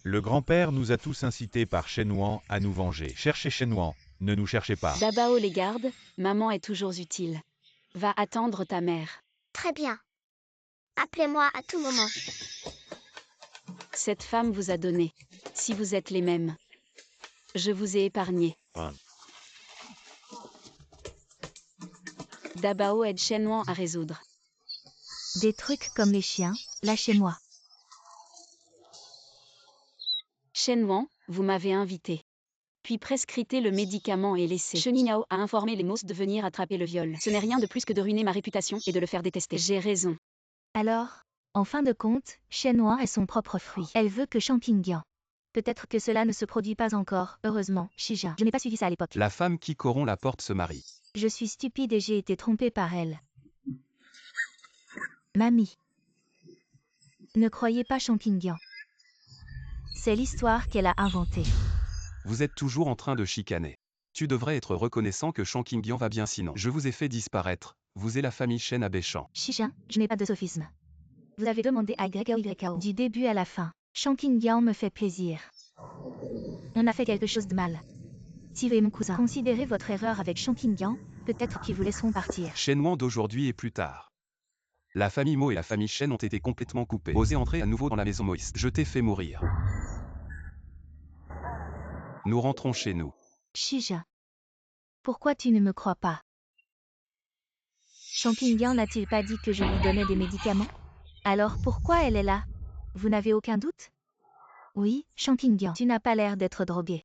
Le grand-père nous a tous incités par Shen Wan à nous venger. Cherchez Shen Wan, ne nous cherchez pas. Dabao les garde, maman est toujours utile. Va attendre ta mère. Très bien. Appelez-moi à tout moment. Cette femme vous a donné. Si vous êtes les mêmes. Je vous ai épargné. Dabao aide Shen Wan à résoudre. Des trucs comme les chiens, lâchez-moi. Shen Wan, vous m'avez invité. Puis prescrité le médicament et laissé. Cheninao a informé les Mos de venir attraper le viol. Ce n'est rien de plus que de ruiner ma réputation et de le faire détester. J'ai raison. Alors, en fin de compte, Shen Wan est son propre fruit. Elle veut que Champignon. Peut-être que cela ne se produit pas encore, heureusement, Shija. Je n'ai pas suivi ça à l'époque. La femme qui corrompt la porte se marie. Je suis stupide et j'ai été trompée par elle. Mamie. Ne croyez pas Champignon. C'est l'histoire qu'elle a inventée. Vous êtes toujours en train de chicaner. Tu devrais être reconnaissant que Champignon va bien sinon. Je vous ai fait disparaître. Vous et la famille Shen à Béchamp. Shija, je n'ai pas de sophisme. Vous avez demandé à YO du début à la fin. Champignon me fait plaisir. On a fait quelque chose de mal. Si vous et mon cousin considérez votre erreur avec Champignon, peut-être qu'ils vous laisseront partir. Shen Wan d'aujourd'hui et plus tard. La famille Mo et la famille Shen ont été complètement coupées. Osez entrer à nouveau dans la maison moïste. Je t'ai fait mourir. Nous rentrons chez nous. Shija. Pourquoi tu ne me crois pas? Champignon n'a-t-il pas dit que je lui donnais des médicaments? Alors pourquoi elle est là? Vous n'avez aucun doute? Oui, Champignon, tu n'as pas l'air d'être drogué.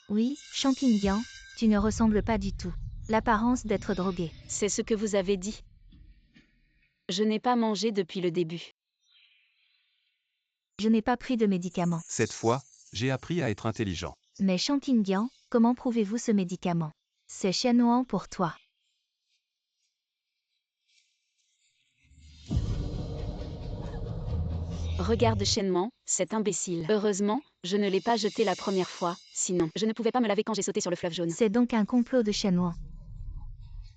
Oui, Champignon, tu ne ressembles pas du tout. L'apparence d'être drogué. C'est ce que vous avez dit. Je n'ai pas mangé depuis le début. Je n'ai pas pris de médicaments. Cette fois, j'ai appris à être intelligent. Mais Champignon, comment prouvez-vous ce médicament? C'est Shen Wan pour toi. Regarde Shen Wan, cet imbécile. Heureusement, je ne l'ai pas jeté la première fois, sinon, je ne pouvais pas me laver quand j'ai sauté sur le fleuve jaune. C'est donc un complot de Shen Wan.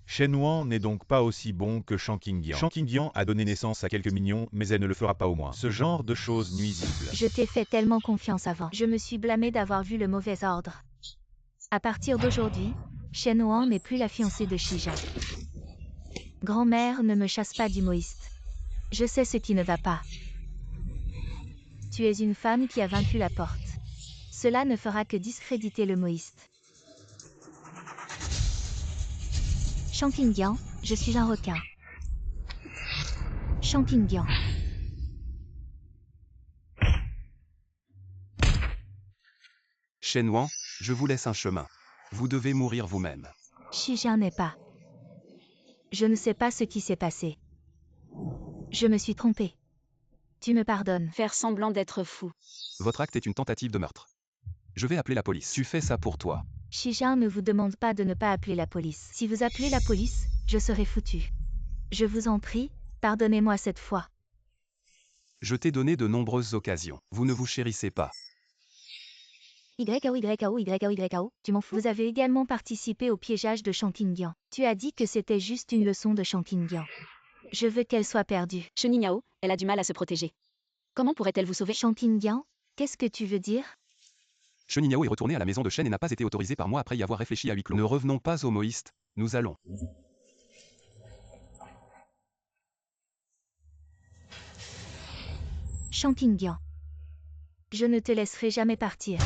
Shen Wan n'est donc pas aussi bon que Champignon. Champignon a donné naissance à quelques mignons, mais elle ne le fera pas au moins. Ce genre de choses nuisibles. Je t'ai fait tellement confiance avant. Je me suis blâmée d'avoir vu le mauvais ordre. À partir d'aujourd'hui, Shen Wan n'est plus la fiancée de Shija. Grand-mère, ne me chasse pas du moïste. Je sais ce qui ne va pas. Tu es une femme qui a vaincu la porte. Cela ne fera que discréditer le moïste. Champignon, je suis un requin. Champignon. Shen Wan, je vous laisse un chemin. Vous devez mourir vous-même. Shija n'est pas. Je ne sais pas ce qui s'est passé. Je me suis trompée. Tu me pardonnes. Faire semblant d'être fou. Votre acte est une tentative de meurtre. Je vais appeler la police. Tu fais ça pour toi. Shijin ne vous demande pas de ne pas appeler la police. Si vous appelez la police, je serai foutu. Je vous en prie, pardonnez-moi cette fois. Je t'ai donné de nombreuses occasions. Vous ne vous chérissez pas. YAO, tu m'en fous. Vous avez également participé au piégeage de Shantingyang. Tu as dit que c'était juste une leçon de Shantingyang. Je veux qu'elle soit perdue. Chenin Yao, elle a du mal à se protéger. Comment pourrait-elle vous sauver? Shantingyang, qu'est-ce que tu veux dire? Chenin Yao est retourné à la maison de Shen et n'a pas été autorisé par moi après y avoir réfléchi à huis clos. Ne revenons pas au Moïste, nous allons. Shantingyang. Je ne te laisserai jamais partir.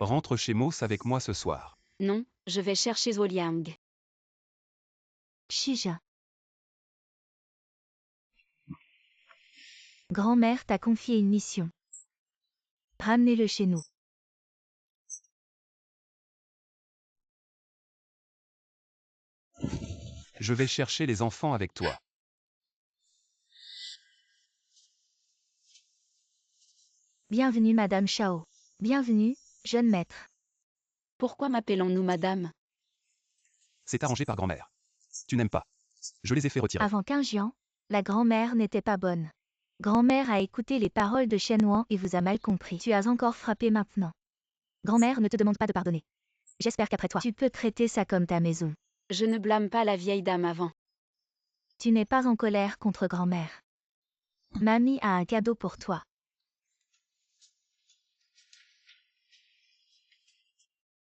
Rentre chez Mos avec moi ce soir. Non, je vais chercher Zhuo Liang. Shijin. Grand-mère t'a confié une mission. Ramenez-le chez nous. Je vais chercher les enfants avec toi. Bienvenue Madame Chao. Bienvenue, jeune maître. Pourquoi m'appelons-nous madame? C'est arrangé par grand-mère. Tu n'aimes pas. Je les ai fait retirer. Avant 15 ans, la grand-mère n'était pas bonne. Grand-mère a écouté les paroles de Shen Wan et vous a mal compris. Tu as encore frappé maintenant. Grand-mère ne te demande pas de pardonner. J'espère qu'après toi, tu peux traiter ça comme ta maison. Je ne blâme pas la vieille dame avant. Tu n'es pas en colère contre grand-mère. Mamie a un cadeau pour toi.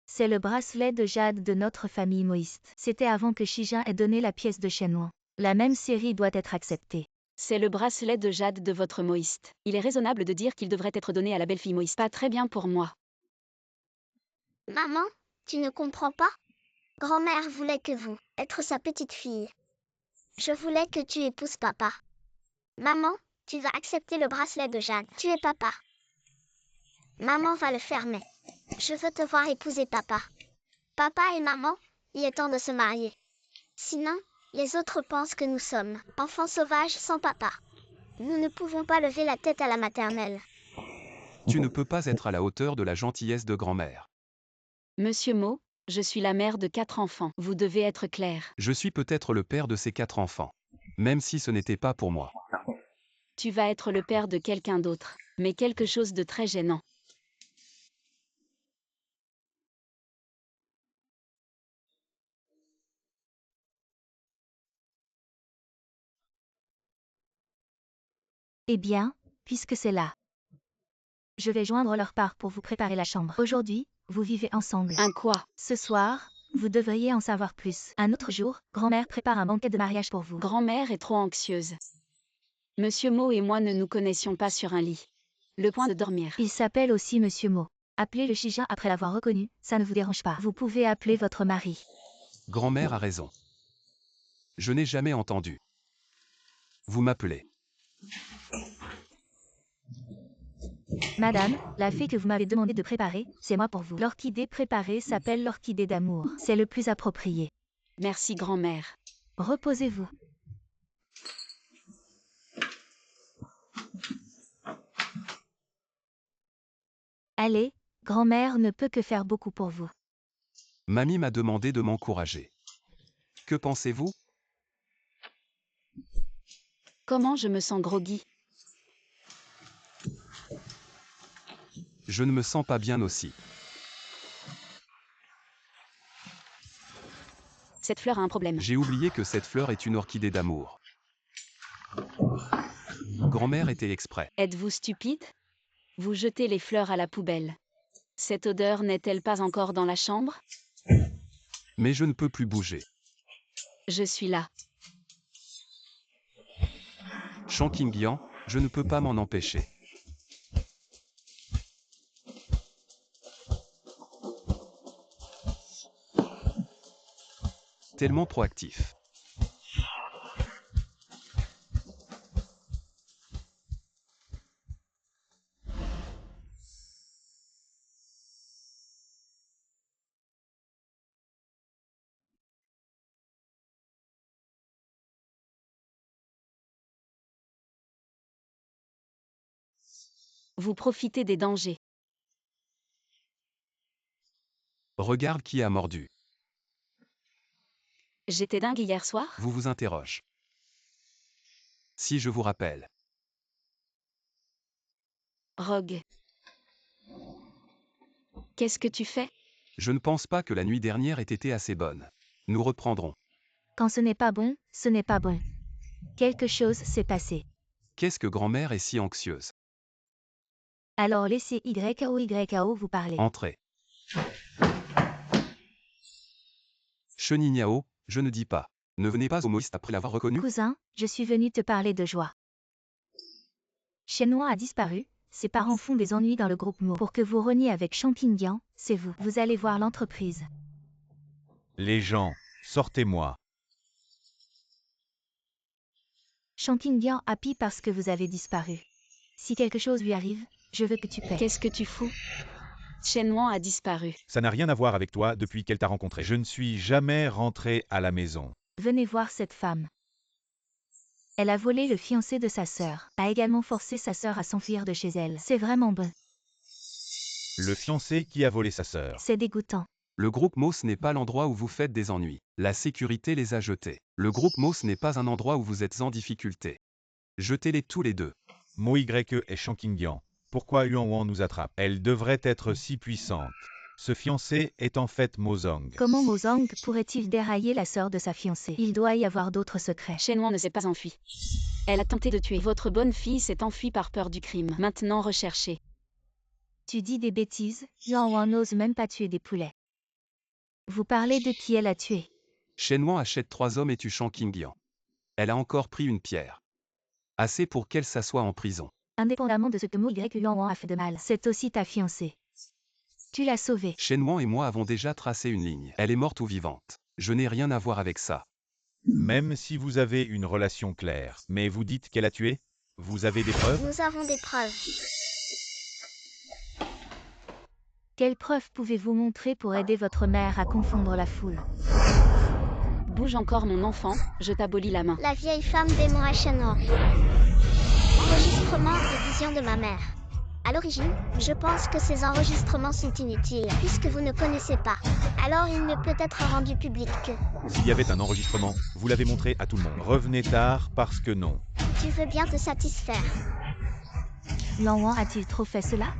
C'est le bracelet de jade de notre famille moïste. C'était avant que Shijin ait donné la pièce de Shen Wan. La même série doit être acceptée. C'est le bracelet de jade de votre moïste. Il est raisonnable de dire qu'il devrait être donné à la belle-fille moïste. Pas très bien pour moi. Maman, tu ne comprends pas? Grand-mère voulait que vous, être sa petite fille. Je voulais que tu épouses papa. Maman, tu vas accepter le bracelet de Jade. Tu es papa. Maman va le fermer. Je veux te voir épouser papa. Papa et maman, il est temps de se marier. Sinon, les autres pensent que nous sommes enfants sauvages sans papa. Nous ne pouvons pas lever la tête à la maternelle. Tu ne peux pas être à la hauteur de la gentillesse de grand-mère. Monsieur Mo, je suis la mère de 4 enfants. Vous devez être clair. Je suis peut-être le père de ces 4 enfants. Même si ce n'était pas pour moi. Tu vas être le père de quelqu'un d'autre. Mais quelque chose de très gênant. Eh bien, puisque c'est là. Je vais joindre leur part pour vous préparer la chambre. Aujourd'hui, vous vivez ensemble. Un quoi? Ce soir, vous devriez en savoir plus. Un autre jour, grand-mère prépare un banquet de mariage pour vous. Grand-mère est trop anxieuse. Monsieur Mo et moi ne nous connaissions pas sur un lit. Le point de dormir. Il s'appelle aussi Monsieur Mo. Appelez le Shijin après l'avoir reconnu, ça ne vous dérange pas. Vous pouvez appeler votre mari. Grand-mère a raison. Je n'ai jamais entendu. Vous m'appelez. Madame, la fée que vous m'avez demandé de préparer, c'est moi pour vous. L'orchidée préparée s'appelle l'orchidée d'amour. C'est le plus approprié. Merci grand-mère. Reposez-vous. Allez, grand-mère ne peut que faire beaucoup pour vous. Mamie m'a demandé de m'encourager. Que pensez-vous? Comment je me sens groggy? Je ne me sens pas bien aussi. Cette fleur a un problème. J'ai oublié que cette fleur est une orchidée d'amour. Grand-mère était exprès. Êtes-vous stupide? Vous jetez les fleurs à la poubelle. Cette odeur n'est-elle pas encore dans la chambre? Mais je ne peux plus bouger. Je suis là. Shantingyang, je ne peux pas m'en empêcher. Tellement proactif. Vous profitez des dangers. Regarde qui a mordu. J'étais dingue hier soir? Vous vous interroge. Si je vous rappelle. Rogue. Qu'est-ce que tu fais? Je ne pense pas que la nuit dernière ait été assez bonne. Nous reprendrons. Quand ce n'est pas bon, ce n'est pas bon. Quelque chose s'est passé. Qu'est-ce que grand-mère est si anxieuse? Alors laissez YO vous parler. Entrez. Chenignao, je ne dis pas. Ne venez pas au Moïste après l'avoir reconnu? Cousin, je suis venu te parler de joie. Shenhua a disparu, ses parents font des ennuis dans le groupe Mo. Pour que vous reniez avec Champignon, c'est vous. Vous allez voir l'entreprise. Les gens, sortez-moi. Champignon happy parce que vous avez disparu. Si quelque chose lui arrive, je veux que tu paies. Qu'est-ce que tu fous? Shenwan a disparu. Ça n'a rien à voir avec toi depuis qu'elle t'a rencontré. Je ne suis jamais rentré à la maison. Venez voir cette femme. Elle a volé le fiancé de sa sœur, a également forcé sa sœur à s'enfuir de chez elle. C'est vraiment bon. Le fiancé qui a volé sa sœur. C'est dégoûtant. Le groupe Moss n'est pas l'endroit où vous faites des ennuis. La sécurité les a jetés. Le groupe Moss n'est pas un endroit où vous êtes en difficulté. Jetez-les tous les deux. Mo YE et Shankingyan. Pourquoi Yuan nous attrape? Elle devrait être si puissante. Ce fiancé est en fait Mozong. Comment Mozong pourrait-il dérailler la sœur de sa fiancée? Il doit y avoir d'autres secrets. Shenwan ne s'est pas enfuie. Elle a tenté de tuer. Votre bonne fille s'est enfuie par peur du crime. Maintenant recherchée. Tu dis des bêtises, Yuan n'ose même pas tuer des poulets. Vous parlez de qui elle a tué. Shenwan achète 3 hommes et tue Shankingyan. Elle a encore pris une pierre. Assez pour qu'elle s'assoie en prison. Indépendamment de ce que Mo Yuan a fait de mal, c'est aussi ta fiancée. Tu l'as sauvée. Shenwan et moi avons déjà tracé une ligne. Elle est morte ou vivante. Je n'ai rien à voir avec ça. Même si vous avez une relation claire, mais vous dites qu'elle a tué? Vous avez des preuves? Nous avons des preuves. Quelles preuves pouvez-vous montrer pour aider votre mère à confondre la foule? Bouge encore mon enfant, je t'abolis la main. La vieille femme démon à Shenhua. Enregistrement et vision de ma mère. À l'origine, je pense que ces enregistrements sont inutiles, puisque vous ne connaissez pas. Alors il ne peut être rendu public que... S'il y avait un enregistrement, vous l'avez montré à tout le monde. Revenez tard parce que non. Tu veux bien te satisfaire. Yuan a-t-il trop fait cela?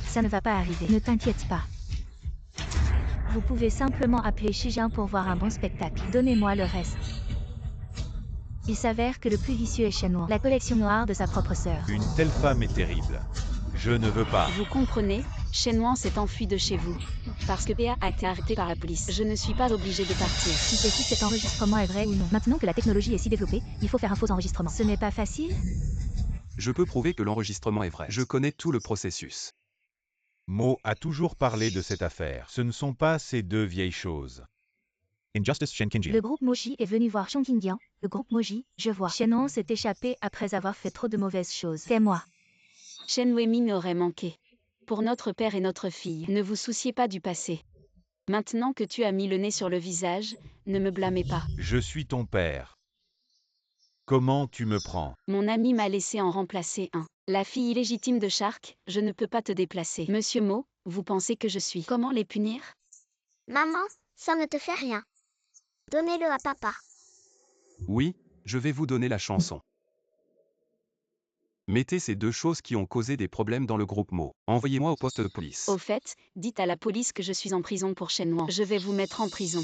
Ça ne va pas arriver. Ne t'inquiète pas. Vous pouvez simplement appeler Shijin pour voir un bon spectacle. Donnez-moi le reste. Il s'avère que le plus vicieux est Shenhua, la collection noire de sa propre sœur. Une telle femme est terrible. Je ne veux pas. Vous comprenez, Shenwan s'est enfui de chez vous. Parce que PA a été arrêté par la police. Je ne suis pas obligée de partir. Tu sais si cet enregistrement est vrai ou non. Maintenant que la technologie est si développée, il faut faire un faux enregistrement. Ce n'est pas facile? Je peux prouver que l'enregistrement est vrai. Je connais tout le processus. Mo a toujours parlé de cette affaire. Ce ne sont pas ces deux vieilles choses. Injustice Shenkinji. Le groupe Moji est venu voir Shankingyan. Le groupe Moji, je vois. Shenhua s'est échappé après avoir fait trop de mauvaises choses. C'est moi. Shen Weimin aurait manqué. Pour notre père et notre fille, ne vous souciez pas du passé. Maintenant que tu as mis le nez sur le visage, ne me blâmez pas. Je suis ton père. Comment tu me prends? Mon ami m'a laissé en remplacer un. La fille illégitime de Shark, je ne peux pas te déplacer. Monsieur Mo, vous pensez que je suis... Comment les punir? Maman, ça ne te fait rien. Donnez-le à papa. Oui, je vais vous donner la chanson. Mettez ces deux choses qui ont causé des problèmes dans le groupe Mo. Envoyez-moi au poste de police. Au fait, dites à la police que je suis en prison pour Shenwan. Je vais vous mettre en prison.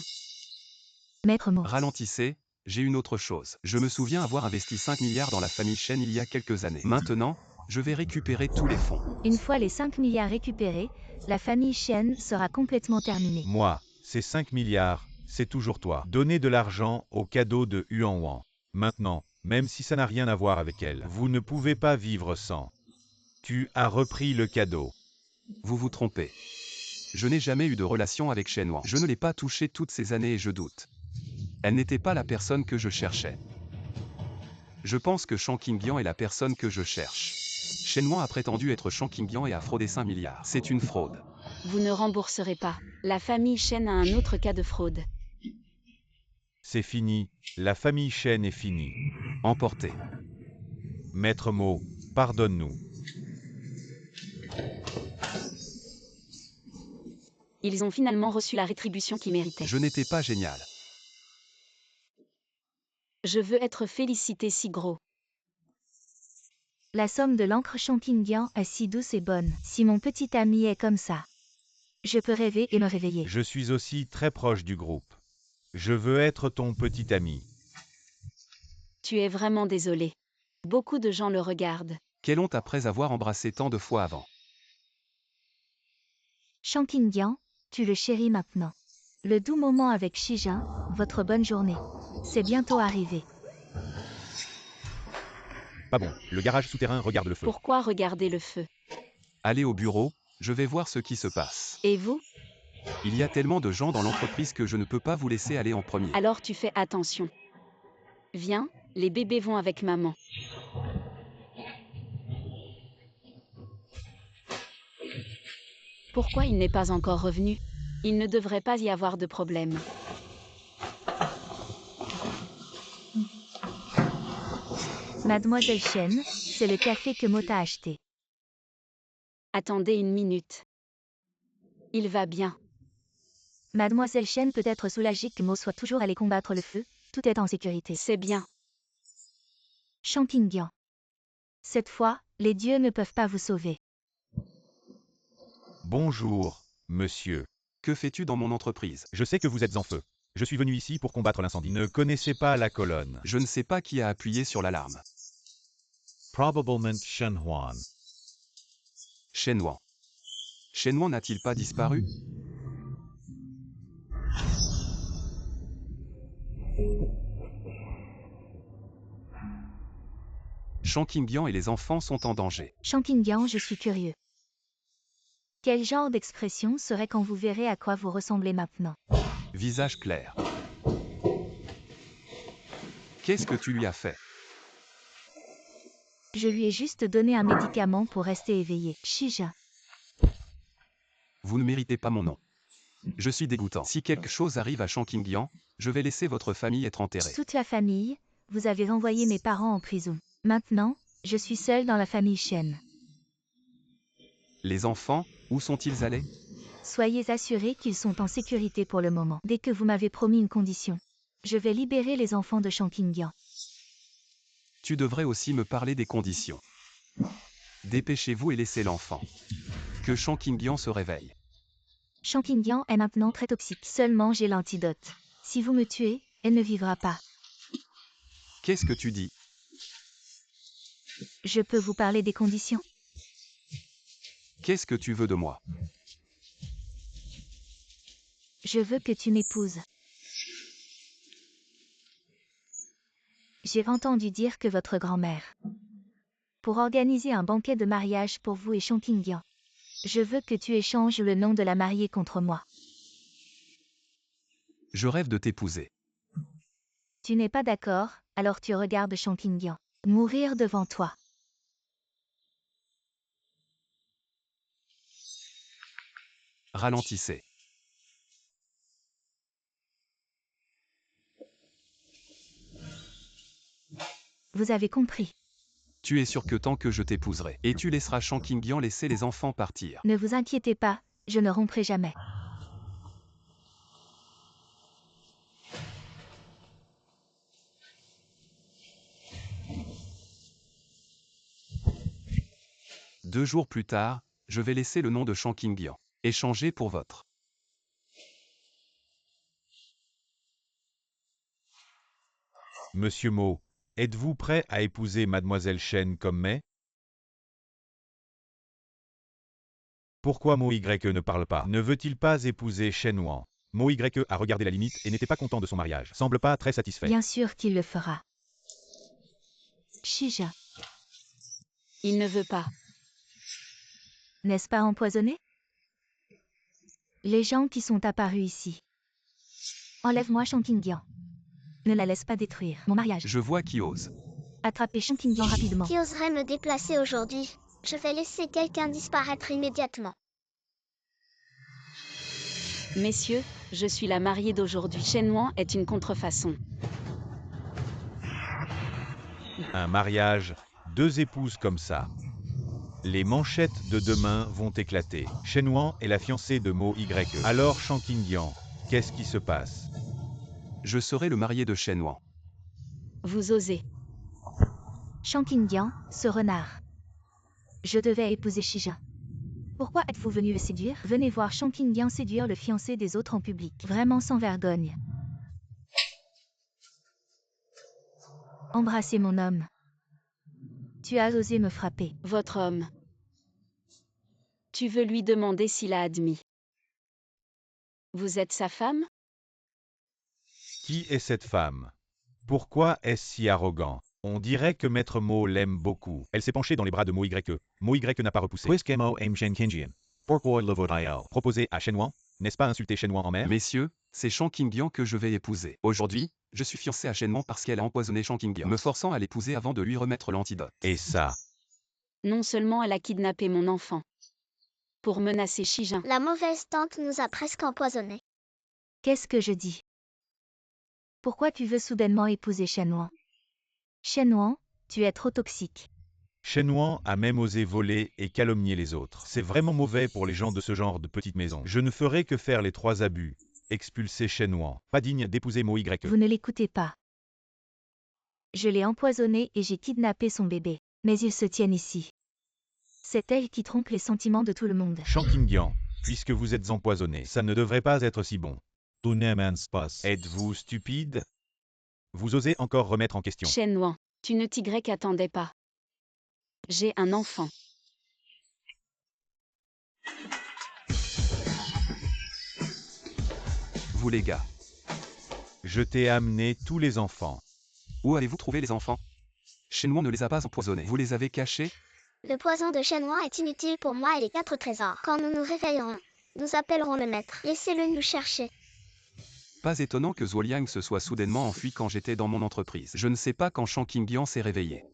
Maître Mo. Ralentissez, j'ai une autre chose. Je me souviens avoir investi 5 milliards dans la famille Shen il y a quelques années. Maintenant, je vais récupérer tous les fonds. Une fois les 5 milliards récupérés, la famille Shen sera complètement terminée. Moi, ces 5 milliards, c'est toujours toi. Donnez de l'argent au cadeau de Yuan. Maintenant, même si ça n'a rien à voir avec elle, vous ne pouvez pas vivre sans. Tu as repris le cadeau. Vous vous trompez. Je n'ai jamais eu de relation avec Shenhua. Je ne l'ai pas touchée toutes ces années et je doute. Elle n'était pas la personne que je cherchais. Je pense que Shankingyan est la personne que je cherche. Shenhua a prétendu être Shankingyan et a fraudé 5 milliards. C'est une fraude. Vous ne rembourserez pas. La famille Shen a un autre cas de fraude. C'est fini. La famille Shen est finie. Emporté. Maître Mo, pardonne-nous. Ils ont finalement reçu la rétribution qu'ils méritaient. Je n'étais pas génial. Je veux être félicité si gros. La somme de l'encre Chongqingyan est si douce et bonne. Si mon petit ami est comme ça, je peux rêver et me réveiller. Je suis aussi très proche du groupe. Je veux être ton petit ami. Tu es vraiment désolé. Beaucoup de gens le regardent. Quelle honte après avoir embrassé tant de fois avant. Chongqingyan, tu le chéris maintenant. Le doux moment avec Shijin, votre bonne journée. C'est bientôt arrivé. Pas bon, le garage souterrain regarde le feu. Pourquoi regarder le feu? Allez au bureau, je vais voir ce qui se passe. Et vous? Il y a tellement de gens dans l'entreprise que je ne peux pas vous laisser aller en premier. Alors tu fais attention. Viens, les bébés vont avec maman. Pourquoi il n'est pas encore revenu? Il ne devrait pas y avoir de problème. Mademoiselle Chen, c'est le café que Mo t'a acheté. Attendez une minute. Il va bien. Mademoiselle Chen peut être soulagée que Mo soit toujours allé combattre le feu, tout est en sécurité. C'est bien. Chongqingyan. Cette fois, les dieux ne peuvent pas vous sauver. Bonjour, monsieur. Que fais-tu dans mon entreprise? Je sais que vous êtes en feu. Je suis venu ici pour combattre l'incendie. Ne connaissez pas la colonne. Je ne sais pas qui a appuyé sur l'alarme. Probablement Shen Huan. Shenwan. Shenwan n'a-t-il pas disparu? Chongqingyan et les enfants sont en danger. Chongqingyan, je suis curieux. Quel genre d'expression serait quand vous verrez à quoi vous ressemblez maintenant? Visage clair. Qu'est-ce que tu lui as fait? Je lui ai juste donné un médicament pour rester éveillé. Shijin. Vous ne méritez pas mon nom. Je suis dégoûtant. Si quelque chose arrive à Chongqingyan, je vais laisser votre famille être enterrée. Toute la famille, vous avez renvoyé mes parents en prison. Maintenant, je suis seule dans la famille Shen. Les enfants, où sont-ils allés? Soyez assurés qu'ils sont en sécurité pour le moment. Dès que vous m'avez promis une condition, je vais libérer les enfants de Chongqingyan. Tu devrais aussi me parler des conditions. Dépêchez-vous et laissez l'enfant. Que Chongqingyan se réveille. Chongqingyan est maintenant très toxique. Seulement j'ai l'antidote. Si vous me tuez, elle ne vivra pas. Qu'est-ce que tu dis? Je peux vous parler des conditions. Qu'est-ce que tu veux de moi? Je veux que tu m'épouses. J'ai entendu dire que votre grand-mère, pour organiser un banquet de mariage pour vous et Chongqingyan, je veux que tu échanges le nom de la mariée contre moi. Je rêve de t'épouser. Tu n'es pas d'accord, alors tu regardes Chongqingyan mourir devant toi. Ralentissez. Vous avez compris. Tu es sûr que tant que je t'épouserai, et tu laisseras Chongqingyan laisser les enfants partir. Ne vous inquiétez pas, je ne romprai jamais. Deux jours plus tard, je vais laisser le nom de Chongqingyan échanger pour votre. Monsieur Mo, êtes-vous prêt à épouser Mademoiselle Shen comme Mai? Pourquoi Mo YE ne parle pas? Ne veut-il pas épouser Shen Huan? Mo YE a regardé la limite et n'était pas content de son mariage. Semble pas très satisfait. Bien sûr qu'il le fera. Shijin, Il ne veut pas. n'est-ce pas empoisonné? Les gens qui sont apparus ici. Enlève-moi Chongqingyan. Ne la laisse pas détruire mon mariage. Je vois qui ose. Attrapez Chongqingyan rapidement. Qui oserait me déplacer aujourd'hui? Je vais laisser quelqu'un disparaître immédiatement. Messieurs, je suis la mariée d'aujourd'hui. Shenwan est une contrefaçon. Un mariage, deux épouses comme ça. Les manchettes de demain vont éclater. Shen Wan est la fiancée de Mo YE. Alors Shang Qingyang, qu'est-ce qui se passe? Je serai le marié de Shen Wan. Vous osez. Shang Qingyang, ce renard. Je devais épouser Shija. Pourquoi êtes-vous venu le séduire? Venez voir Shang Qingyang séduire le fiancé des autres en public. Vraiment sans vergogne. Embrassez mon homme. Tu as osé me frapper. Votre homme. Tu veux lui demander s'il a admis. Vous êtes sa femme? Qui est cette femme? Pourquoi est-ce si arrogant? On dirait que Maître Mo l'aime beaucoup. Elle s'est penchée dans les bras de Mo YE. Mo YE n'a pas repoussé. Quizkemo aim Shen Kinjian. Pourquoi le vote Proposé à Shen Wan, n'est-ce pas insulter Shen Wan en mer? Messieurs, c'est Shang Qingyang que je vais épouser. Aujourd'hui, je suis fiancé à Shen Wan parce qu'elle a empoisonné Shang Qingyang, me forçant à l'épouser avant de lui remettre l'antidote. Et ça? Non seulement elle a kidnappé mon enfant. Pour menacer Shijin. La mauvaise tante nous a presque empoisonnés. Qu'est-ce que je dis? Pourquoi tu veux soudainement épouser Shen Wan? Shen Wan, tu es trop toxique. Shen Wan a même osé voler et calomnier les autres. C'est vraiment mauvais pour les gens de ce genre de petite maison. Je ne ferai que faire les 3 abus. Expulser Shen Wan. Pas digne d'épouser Mo YE. Vous ne l'écoutez pas. Je l'ai empoisonné et j'ai kidnappé son bébé. Mais ils se tiennent ici. C'est elle qui trompe les sentiments de tout le monde. Shang Qingyang, puisque vous êtes empoisonné, ça ne devrait pas être si bon. Pass. Êtes-vous stupide? Vous osez encore remettre en question. Shen Wan, tu ne t'attendais pas. J'ai un enfant. Vous les gars, Je t'ai amené tous les enfants. où avez-vous trouvé les enfants? Shen Wan ne les a pas empoisonnés. Vous les avez cachés? Le poison de Shen Wan est inutile pour moi et les 4 trésors. Quand nous nous réveillerons, nous appellerons le maître. Laissez-le nous chercher. Pas étonnant que Zhuo Liang se soit soudainement enfui quand j'étais dans mon entreprise. Je ne sais pas quand Shang Qingyang s'est réveillé.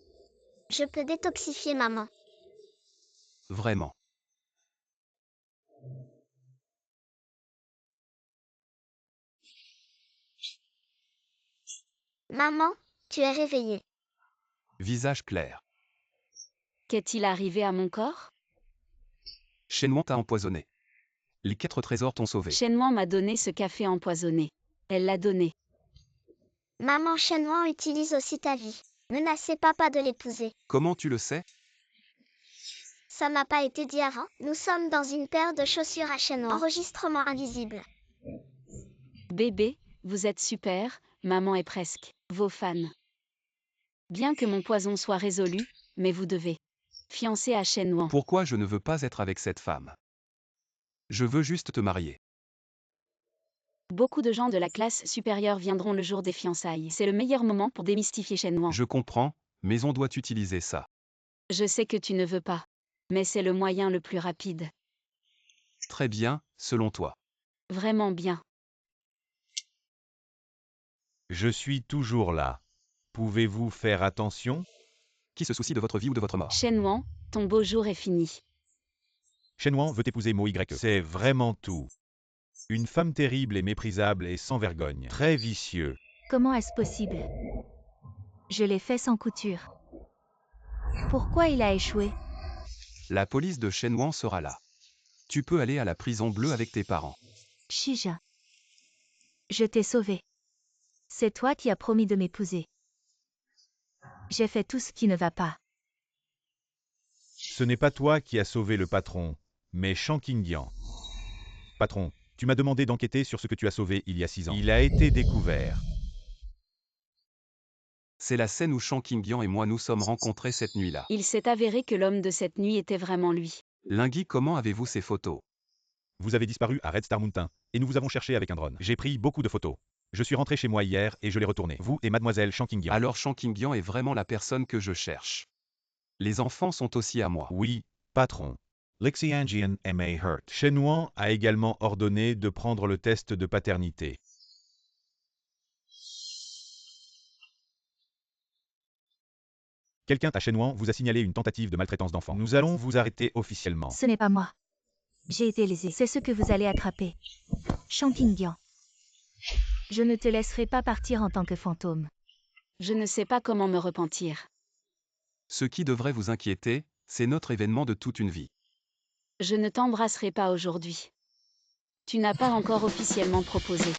Je peux détoxifier maman. Vraiment. Maman, tu es réveillée. Visage clair. Qu'est-il arrivé à mon corps? Shen Wan t'a empoisonné. Les 4 trésors t'ont sauvé. Shen Wan m'a donné ce café empoisonné. Elle l'a donné. Maman, Shen Wan utilise aussi ta vie. Menacez papa de l'épouser. Comment tu le sais? Ça n'a pas été dit avant. Nous sommes dans une paire de chaussures à Shen Wan. Enregistrement invisible. Bébé, vous êtes super, maman est presque. Vos fans. Bien que mon poison soit résolu, mais vous devez. Fiancé à Shen Wan. Pourquoi je ne veux pas être avec cette femme? Je veux juste te marier. Beaucoup de gens de la classe supérieure viendront le jour des fiançailles. C'est le meilleur moment pour démystifier Shen Wan. Je comprends, mais on doit utiliser ça. Je sais que tu ne veux pas. Mais c'est le moyen le plus rapide. Très bien, selon toi. Vraiment bien. Je suis toujours là. Pouvez-vous faire attention? Qui se soucie de votre vie ou de votre mort? Shen Wan, ton beau jour est fini. Shen Wan veut épouser Mo YE. C'est vraiment tout. Une femme terrible et méprisable et sans vergogne. Très vicieux. Comment est-ce possible? Je l'ai fait sans couture. Pourquoi il a échoué? La police de Shen Wan sera là. Tu peux aller à la prison bleue avec tes parents. Shija. Je t'ai sauvé. C'est toi qui as promis de m'épouser. J'ai fait tout ce qui ne va pas. Ce n'est pas toi qui as sauvé le patron, mais Shang Qingyang. Patron, tu m'as demandé d'enquêter sur ce que tu as sauvé il y a 6 ans. Il a été découvert. C'est la scène où Shang Qingyang et moi nous sommes rencontrés cette nuit-là. Il s'est avéré que l'homme de cette nuit était vraiment lui. Lingui, comment avez-vous ces photos? Vous avez disparu à Red Star Mountain, et nous vous avons cherché avec un drone. J'ai pris beaucoup de photos. Je suis rentré chez moi hier et je l'ai retourné. Vous et mademoiselle Shang Qingyang. Alors Shang Qingyang est vraiment la personne que je cherche. Les enfants sont aussi à moi. Oui, patron. Lixianjian Ma Hurt. Shen Wan a également ordonné de prendre le test de paternité. Quelqu'un à Shen Wan vous a signalé une tentative de maltraitance d'enfant. Nous allons vous arrêter officiellement. Ce n'est pas moi. J'ai été lésée. C'est ce que vous allez attraper. Shang Qingyang. Je ne te laisserai pas partir en tant que fantôme. Je ne sais pas comment me repentir. Ce qui devrait vous inquiéter, C'est notre événement de toute une vie. Je ne t'embrasserai pas aujourd'hui. Tu n'as pas encore officiellement proposé.